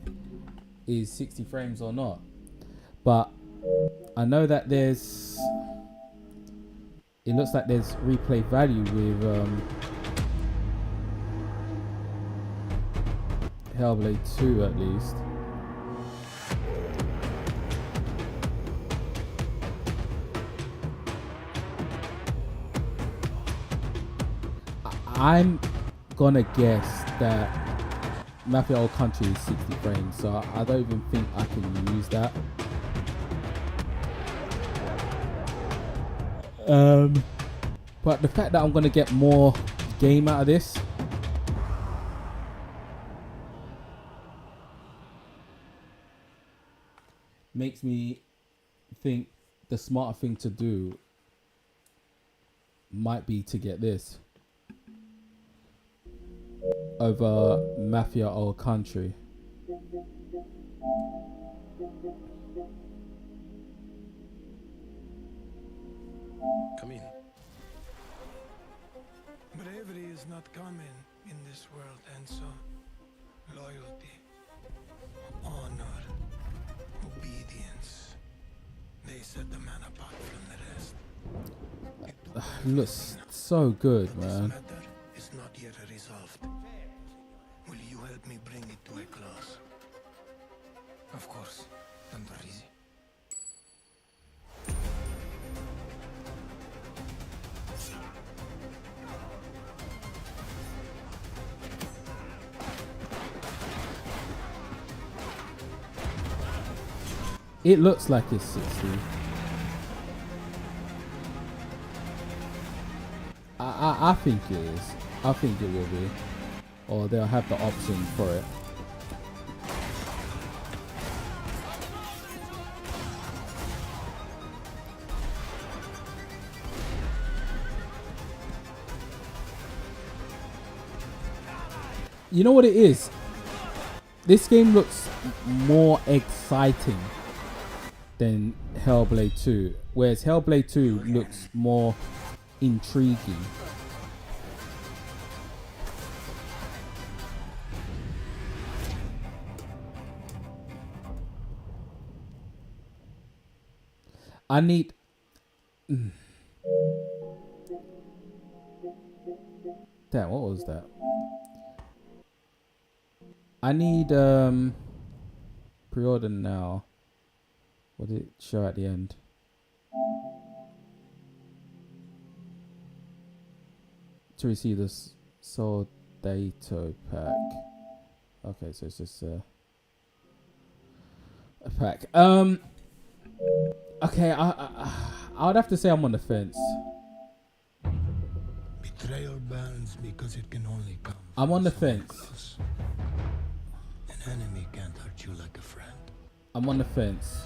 is 60 frames or not, but I know that it looks like there's replay value with Hellblade 2 at least. I'm gonna guess that Mafia Old Country is 60 frames, so I don't even think I can use that. But the fact that I'm gonna get more game out of this, makes me think the smarter thing to do might be to get this over Mafia Old Country. Come in. Bravery is not common in this world, and so loyalty, honor, obedience, they set the man apart from the rest. Looks so good, This man. matter is not yet resolved. Will you help me bring it to a close? Of course, Tantorizi. It looks like it's 60. I think it is. I think it will be. Or they'll have the option for it. You know what it is? This game looks more exciting than Hellblade 2, whereas Hellblade 2 looks more intriguing. I need... Damn, what was that? I need pre-order now. What did it show at the end? To receive this Soul Data pack. Okay, so it's just a pack. Okay, I would have to say I'm on the fence. Betrayal burns because it can only come. I'm on the from someone fence. close. An enemy can't hurt you like a friend. I'm on the fence.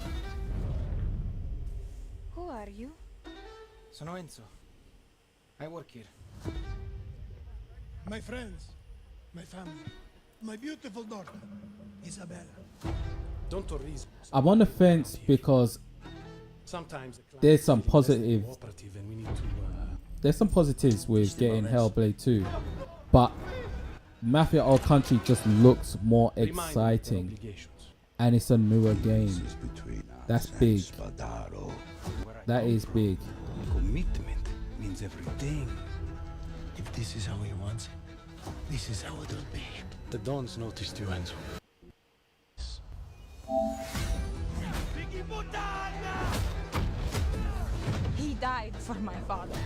Who are you? Sono Enzo. I work here. My friends, my family, my beautiful daughter, Isabella. Tantorizi. I'm on the fence because Sometimes the client there's some is invested in positive. operative and we need to There's some positives with getting Hellblade 2, but Mafia Old Country just looks more remind them of their exciting, obligations. and it's a newer game. This is between us That's and big. Spadaro. Where I That come is from. big. Commitment means everything. If this is how he wants it, this is how it'll be. The Dons noticed you, Enzo. He died for my father,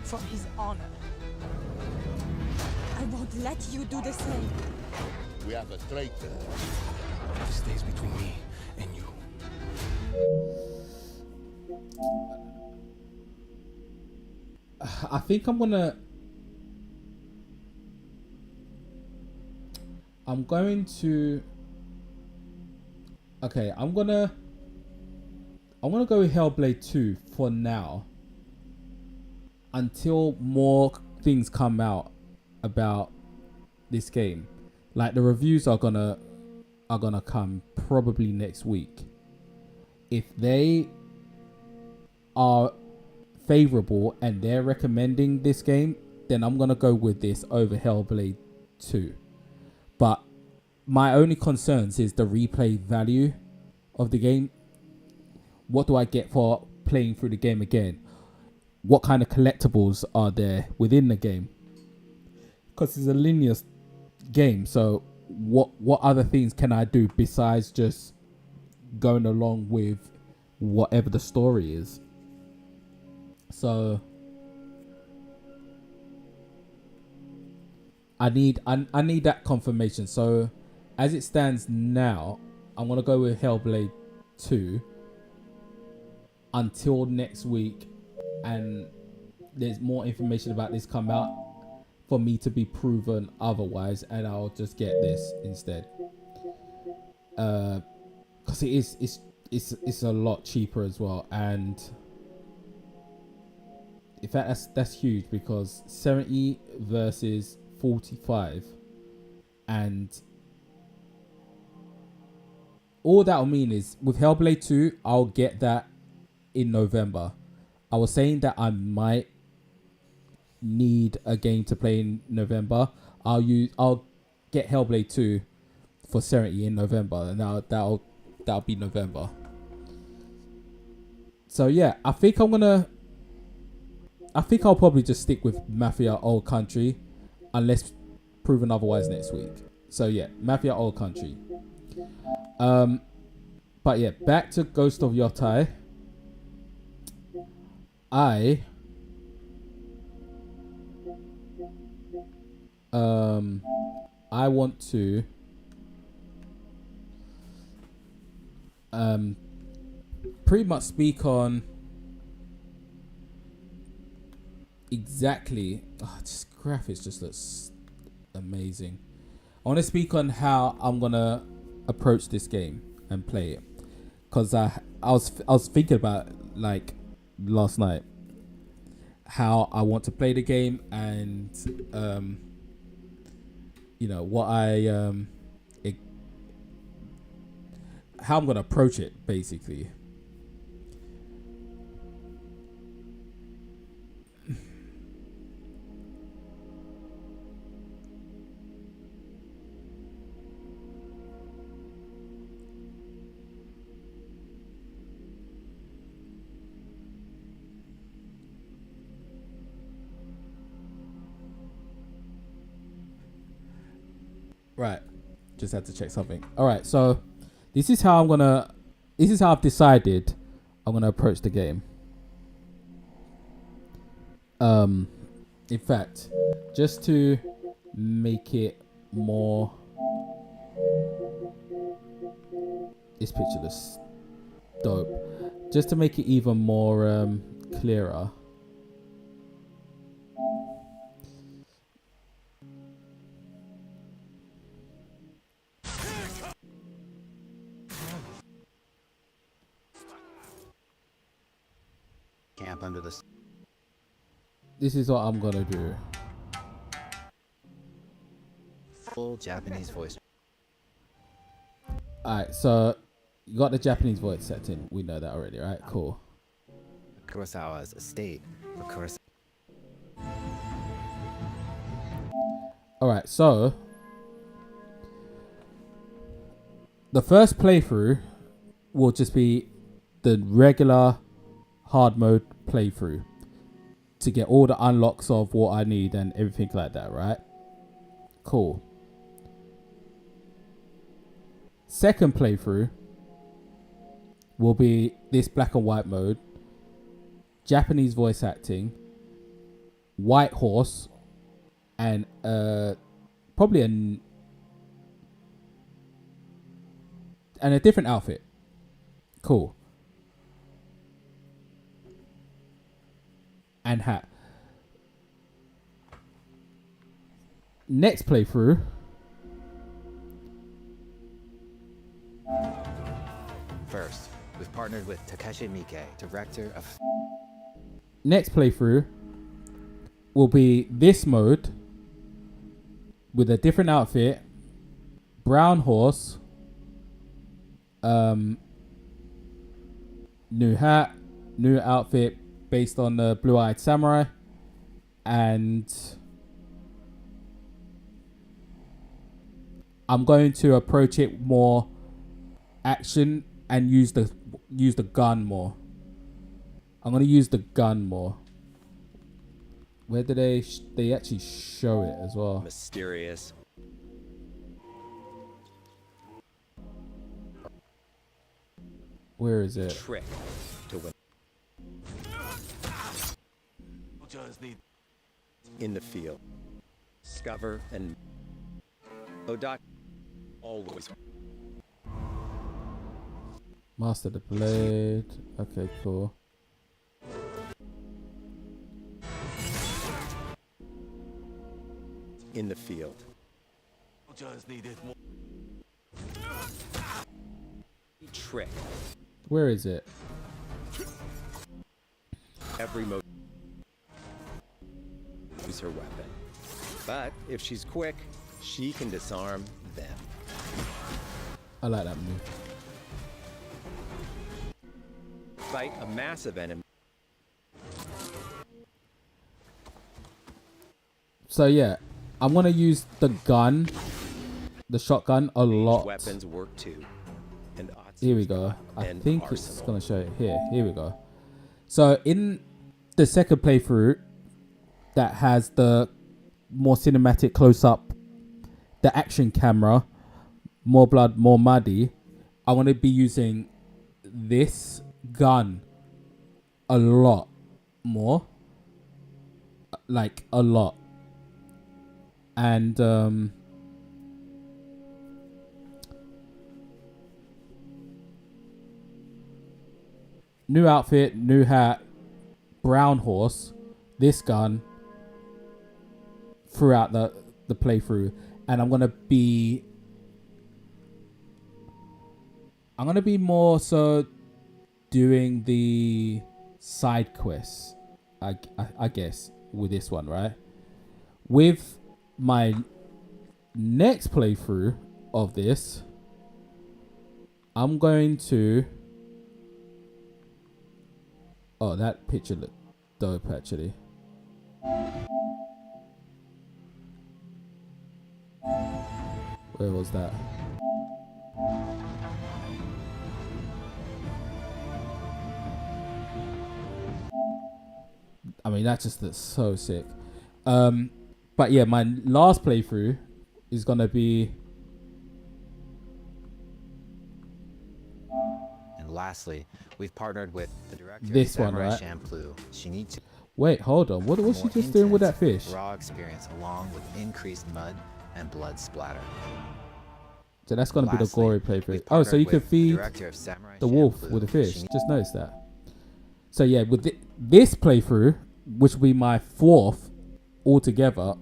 for his honor. I won't let you do the same. We have a traitor. This stays between me and you. I think I'm going to okay, I'm gonna go with Hellblade 2 for now until more things come out about this game. Like the reviews are gonna come probably next week. If they are favorable and they're recommending this game, then I'm gonna go with this over Hellblade 2. But my only concerns is the replay value of the game. What do I get for playing through the game again? What kind of collectibles are there within the game? Because it's a linear game, so what other things can I do besides just going along with whatever the story is? So I need that confirmation. So as it stands now, I'm gonna go with Hellblade 2 until next week, and there's more information about this come out for me to be proven otherwise, and I'll just get this instead. Because it's a lot cheaper as well, and in fact that's huge, because 70 versus 45, and all that'll mean is with Hellblade 2 I'll get that in November. I was saying that I might need a game to play in November. I'll get Hellblade 2 for Serenity in November, and that'll be November. So yeah, I think I'll probably just stick with Mafia Old Country, unless proven otherwise next week. So yeah, Mafia Old Country. But yeah, back to Ghost of Yotei. I want to pretty much speak on exactly just graphics just looks amazing. I want to speak on how I'm gonna approach this game and play it, because I was thinking about like last night how I want to play the game, and what how I'm gonna approach it basically. Right, just had to check something. All right, so this is how I've decided I'm gonna approach the game. In fact, just to make it more, this picture looks dope. Just to make it even more clearer. Camp under the. This is what I'm gonna do. Full Japanese voice. Alright, so you got the Japanese voice setting. We know that already, right? Cool. Kurosawa's estate for Kurosawa. Alright, so the first playthrough will just be the regular hard mode playthrough to get all the unlocks of what I need and everything like that, right? Cool. Second playthrough will be this black and white mode, Japanese voice acting, white horse, and probably a different outfit. Cool. And hat. Next playthrough. First, we've partnered with Takeshi Miike, director of. Next playthrough will be this mode with a different outfit, brown horse, new hat, new outfit based on the Blue-Eyed Samurai, and I'm going to approach it more action and use the gun more. I'm going to use the gun more. Where did they actually show it as well? Mysterious. Where is it? Trick to win. In the field. Discover and Odak always. Master the blade. Okay, cool. In the field. Trick. Where is it? Every mode. Use her weapon. But if she's quick, she can disarm them. I like that move. Fight a massive enemy. So yeah, I'm gonna use the gun, the shotgun, a lot. Weapons work too. And Here we go. I and think it's arsenal. gonna show it here. Here we go. So in the second playthrough, that has the more cinematic close-up, the action camera, more blood, more muddy. I want to be using this gun a lot more, like a lot, and new outfit, new hat, brown horse, this gun throughout the playthrough, and I'm gonna be more so doing the side quests, I guess, with this one, right? With my next playthrough of this, I'm going to... Oh, that picture looked dope, actually. Where was that? I mean, that just looks so sick. But yeah, my last playthrough is gonna be... And lastly, we've partnered with the director This of one, Samurai right? Champloo, Shinichi. Wait, hold on. What was she More just doing with that intense, fish? Raw experience along with increased mud and blood splatter. So that's gonna be the Lastly, gory playthrough. we've Oh, so you partnered can with the feed director of Samurai the wolf Champloo, with the fish. Shinichi. Just noticed that. So yeah, with this playthrough, which will be my fourth altogether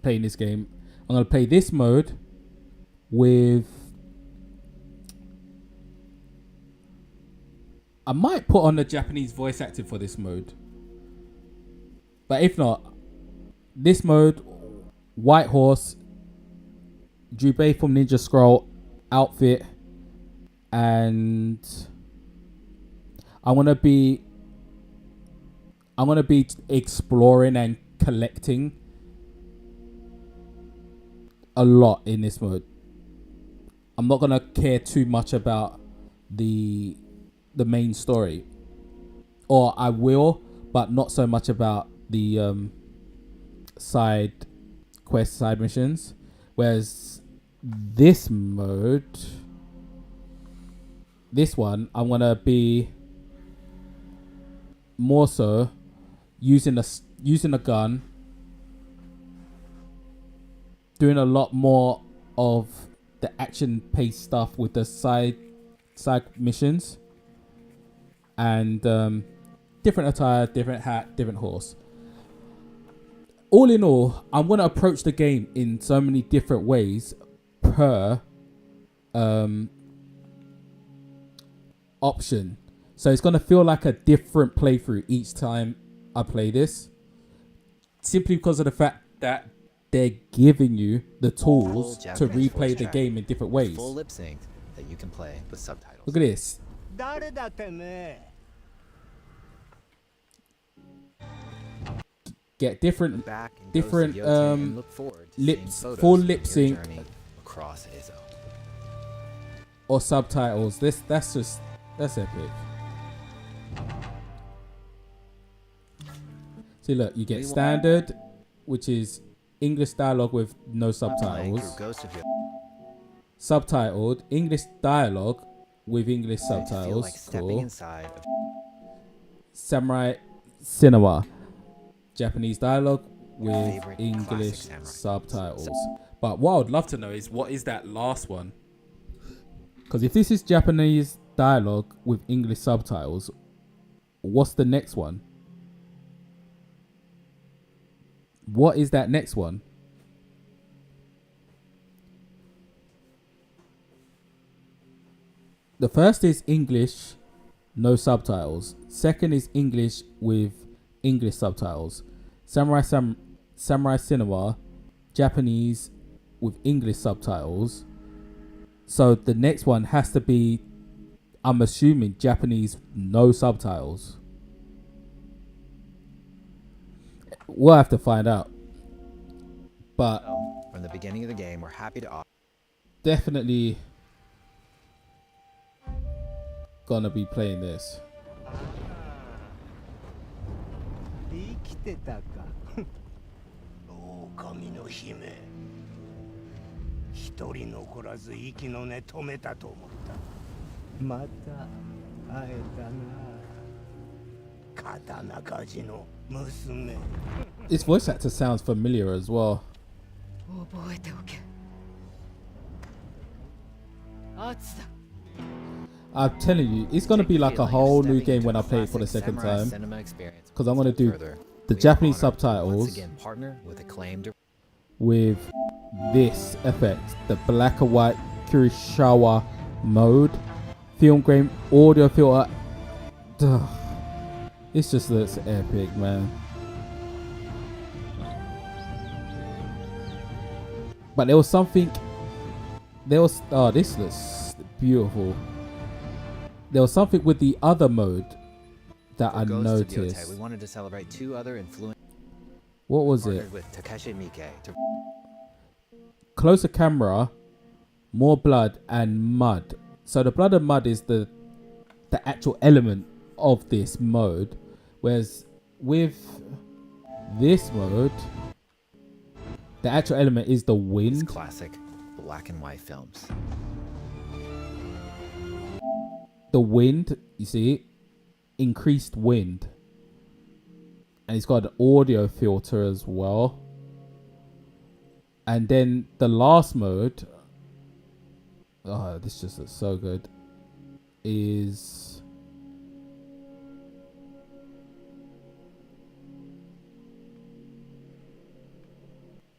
playing this game, I'm gonna play this mode with... I might put on the Japanese voice acting for this mode, but if not, this mode, White Horse, Jubei from Ninja Scroll outfit, and I'm gonna be exploring and collecting a lot in this mode. I'm not gonna care too much about the main story, or I will, but not so much about the side quest, side missions. Whereas this mode, this one, I'm gonna be more so using a gun, doing a lot more of the action paced stuff with the side missions, and different attire, different hat, different horse. All in all, I'm going to approach the game in so many different ways per option. So it's going to feel like a different playthrough each time I play this, simply because of the fact that they're giving you the tools to Japanese voice replay the track, game in different ways. full lip sync that you can play with subtitles. Look at this. Get different Back in different Ghost of Yote and look forward to lips, seeing photos full of lip your sync journey across Ezo. or subtitles. That's epic. See, look, you get standard, which is English dialogue with no Playing through subtitles. Ghost of Yote, Subtitled English dialogue with English so you feel subtitles. like stepping Cool. inside of Samurai Cinema, Japanese dialogue with favorite classic English samurai. subtitles. But what I'd love to know is, what is that last one? Because if this is Japanese dialogue with English subtitles, what's the next one? What is that next one? The first is English, no subtitles. Second is English with English subtitles. Samurai Cinema, Japanese with English subtitles. So the next one has to be, I'm assuming, Japanese, no subtitles. We'll have to find out. But From the beginning of the game, we're happy to offer. definitely gonna be playing this. 生きてたか狼の姫一人残らず息の根止めたと思ったまた会えたな刀鍛冶の娘 This voice actor sounds familiar as well. 覚えておけ。圧だ。 I'm telling you, it's gonna be like a whole new game when I play it for the second time. Because I'm gonna do the Japanese subtitles with this effect, the black and white Kurosawa mode, film grain, audio filter. Ugh. It just looks epic, man. But there was something. Oh, this looks beautiful. There was something with the other mode that I noticed. We wanted to celebrate 2 other influential. What was it? With Takashi Miike to Closer camera, more blood and mud. So the blood and mud is the actual element of this mode, whereas with this mode, the actual element is the wind. classic black and white films. The wind, you see, increased wind, and it's got an audio filter as well. And then the last mode, oh, this just looks so good, is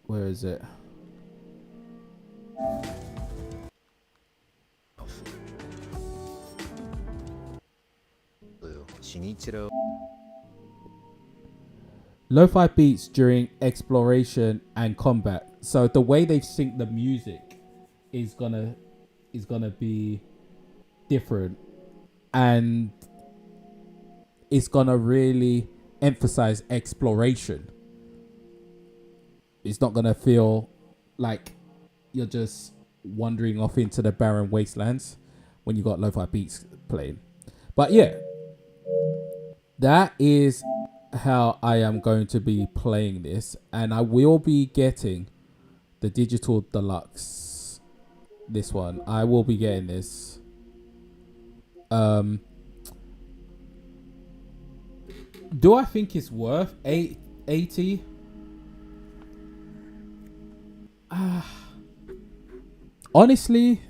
where is it? Shinichiro. Lo-fi beats during exploration and combat. So the way they've synced the music is gonna be different, and it's gonna really emphasize exploration. It's not gonna feel like you're just wandering off into the barren wastelands when you got lo-fi beats playing. But yeah, that is how I am going to be playing this, and I will be getting the digital deluxe. This one, I will be getting this. Do I think it's worth 80? Honestly,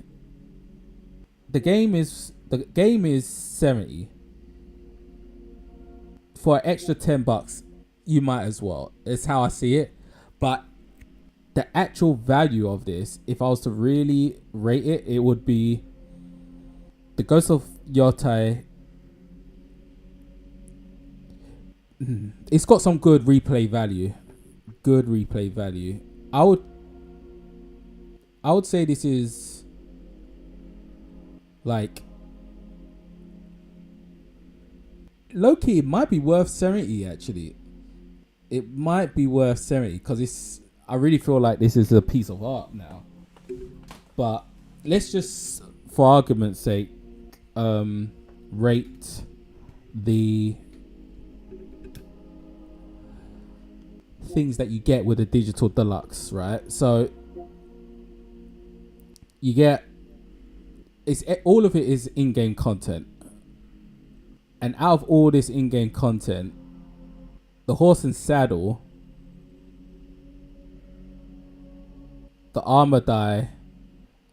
the game is 70. For an extra $10, you might as well. It's how I see it. But the actual value of this, if I was to really rate it, it would be the Ghost of Yotei. It's got some good replay value. Good replay value. I would say this is like low-key, it might be worth 70 actually. It might be worth 70 because I really feel like this is a piece of art now. But let's just, for argument's sake, rate the things that you get with the digital deluxe, right? So you get, all of it is in-game content. And out of all this in-game content, the horse and saddle, the armor die,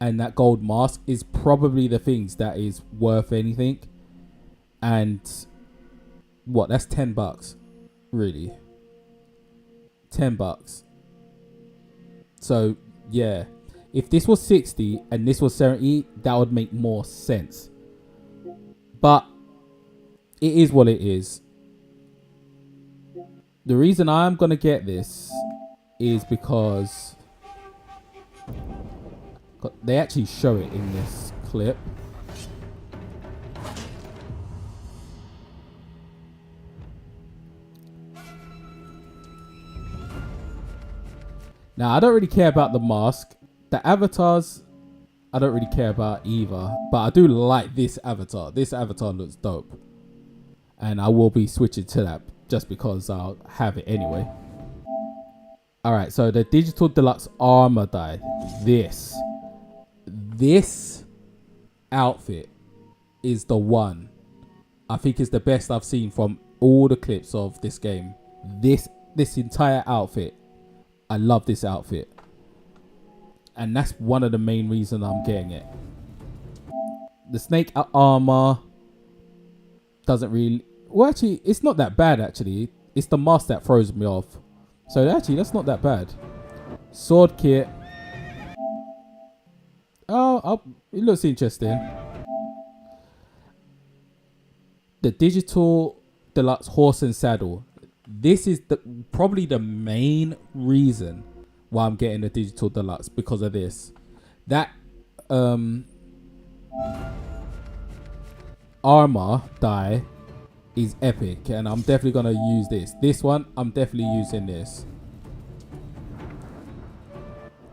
and that gold mask is probably the things that is worth anything. And what? That's $10, really. $10. So yeah, if this was 60 and this was 70, that would make more sense. But it is what it is. The reason I'm gonna get this is because they actually show it in this clip. Now, I don't really care about the mask. The avatars, I don't really care about either. But I do like this avatar. This avatar looks dope. And I will be switching to that just because I'll have it anyway. Alright, so the Digital Deluxe Armor die. This outfit is the one. I think is the best I've seen from all the clips of this game. This entire outfit. I love this outfit. And that's one of the main reasons I'm getting it. The snake armor doesn't really... Well, actually, it's not that bad, actually. It's the mask that throws me off. So, actually, that's not that bad. Sword kit. Oh, it looks interesting. The Digital Deluxe Horse and Saddle. This is probably the main reason why I'm getting the Digital Deluxe, because of this. That armor die is epic, and I'm definitely gonna use this. This one, I'm definitely using this.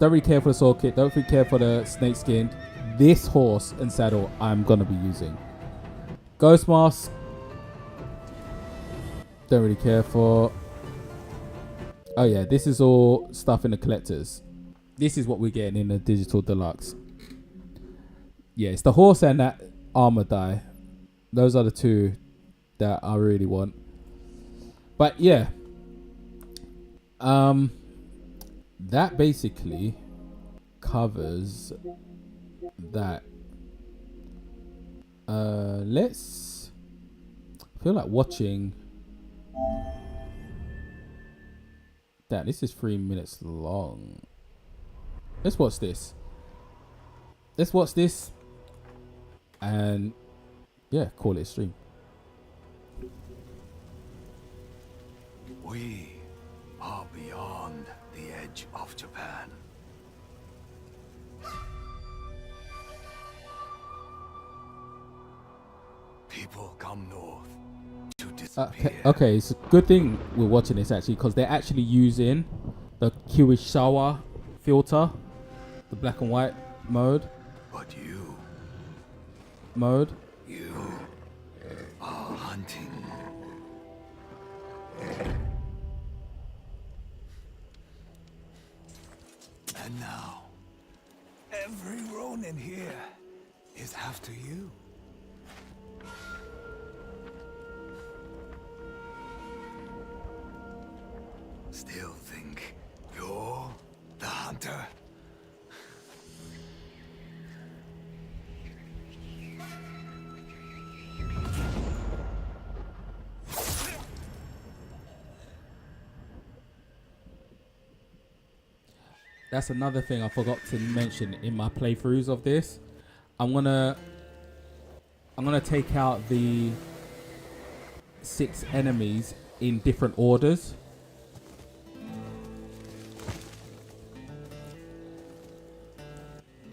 Don't really care for the sword kit. Don't really care for the snake skin. This horse and saddle, I'm gonna be using. Ghost mask. Don't really care for. Oh yeah, this is all stuff in the collectors. This is what we're getting in the Digital Deluxe. Yeah, it's the horse and that armor die. Those are the two that I really want. But yeah, that basically covers that. Let's. I feel like watching. Damn, this is 3 minutes long. Let's watch this. And yeah, call it a stream. We are beyond the edge of Japan. People come north to disappear. Okay, it's a good thing we're watching this actually, because they're actually using the Kurosawa filter, the black and white mode. But you are hunting. And now, every Ronin here is after you. Still think you're the hunter? That's another thing I forgot to mention in my playthroughs of this. I'm gonna take out the 6 enemies in different orders.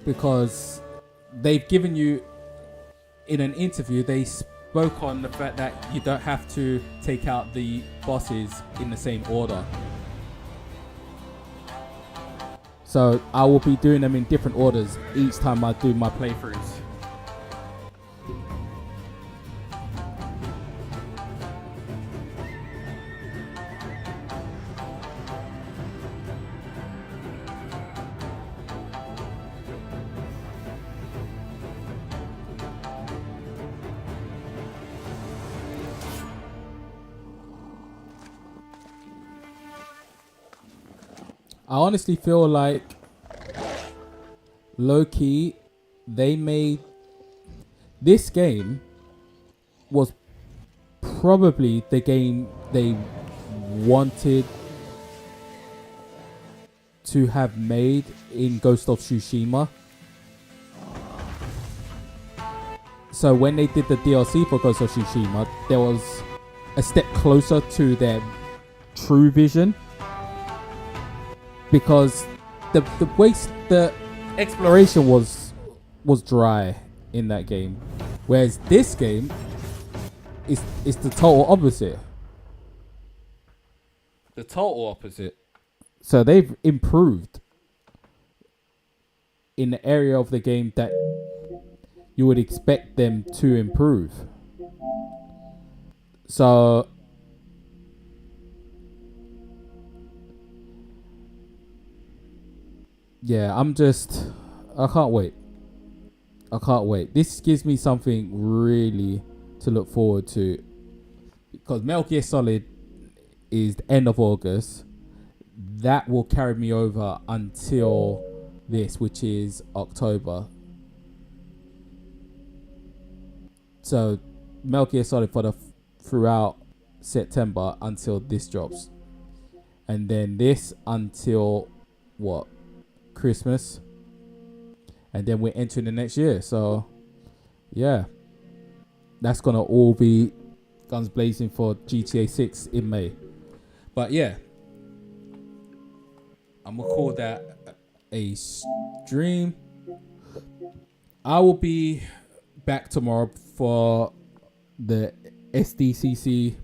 Because they've given you, in an interview, they spoke on the fact that you don't have to take out the bosses in the same order. So I will be doing them in different orders each time I do my playthroughs. I honestly feel like low-key they made this game was probably the game they wanted to have made in Ghost of Tsushima. So when they did the DLC for Ghost of Tsushima, there was a step closer to their true vision. Because the exploration was dry in that game, whereas this game is the total opposite. The total opposite. So they've improved in the area of the game that you would expect them to improve. So yeah, I can't wait. I can't wait. This gives me something really to look forward to, because Metal Gear Solid is the end of August. That will carry me over until this, which is October. So Metal Gear Solid for throughout September until this drops, and then this until what, Christmas, and then we're entering the next year. So yeah, that's gonna all be guns blazing for GTA 6 in May. But yeah, I'm gonna call that a stream. I will be back tomorrow for the SDCC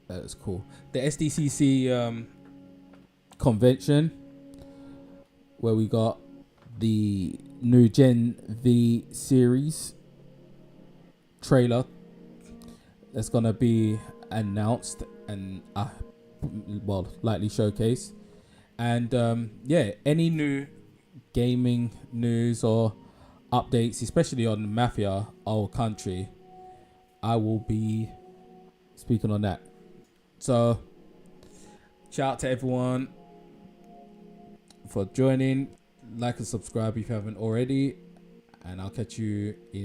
that's cool. The SDCC convention, where we got the new Gen V series trailer that's gonna be announced and well, likely showcase. And yeah, any new gaming news or updates, especially on Mafia Our Country, I will be speaking on that. So shout out to everyone for joining. Like and subscribe if you haven't already, and I'll catch you in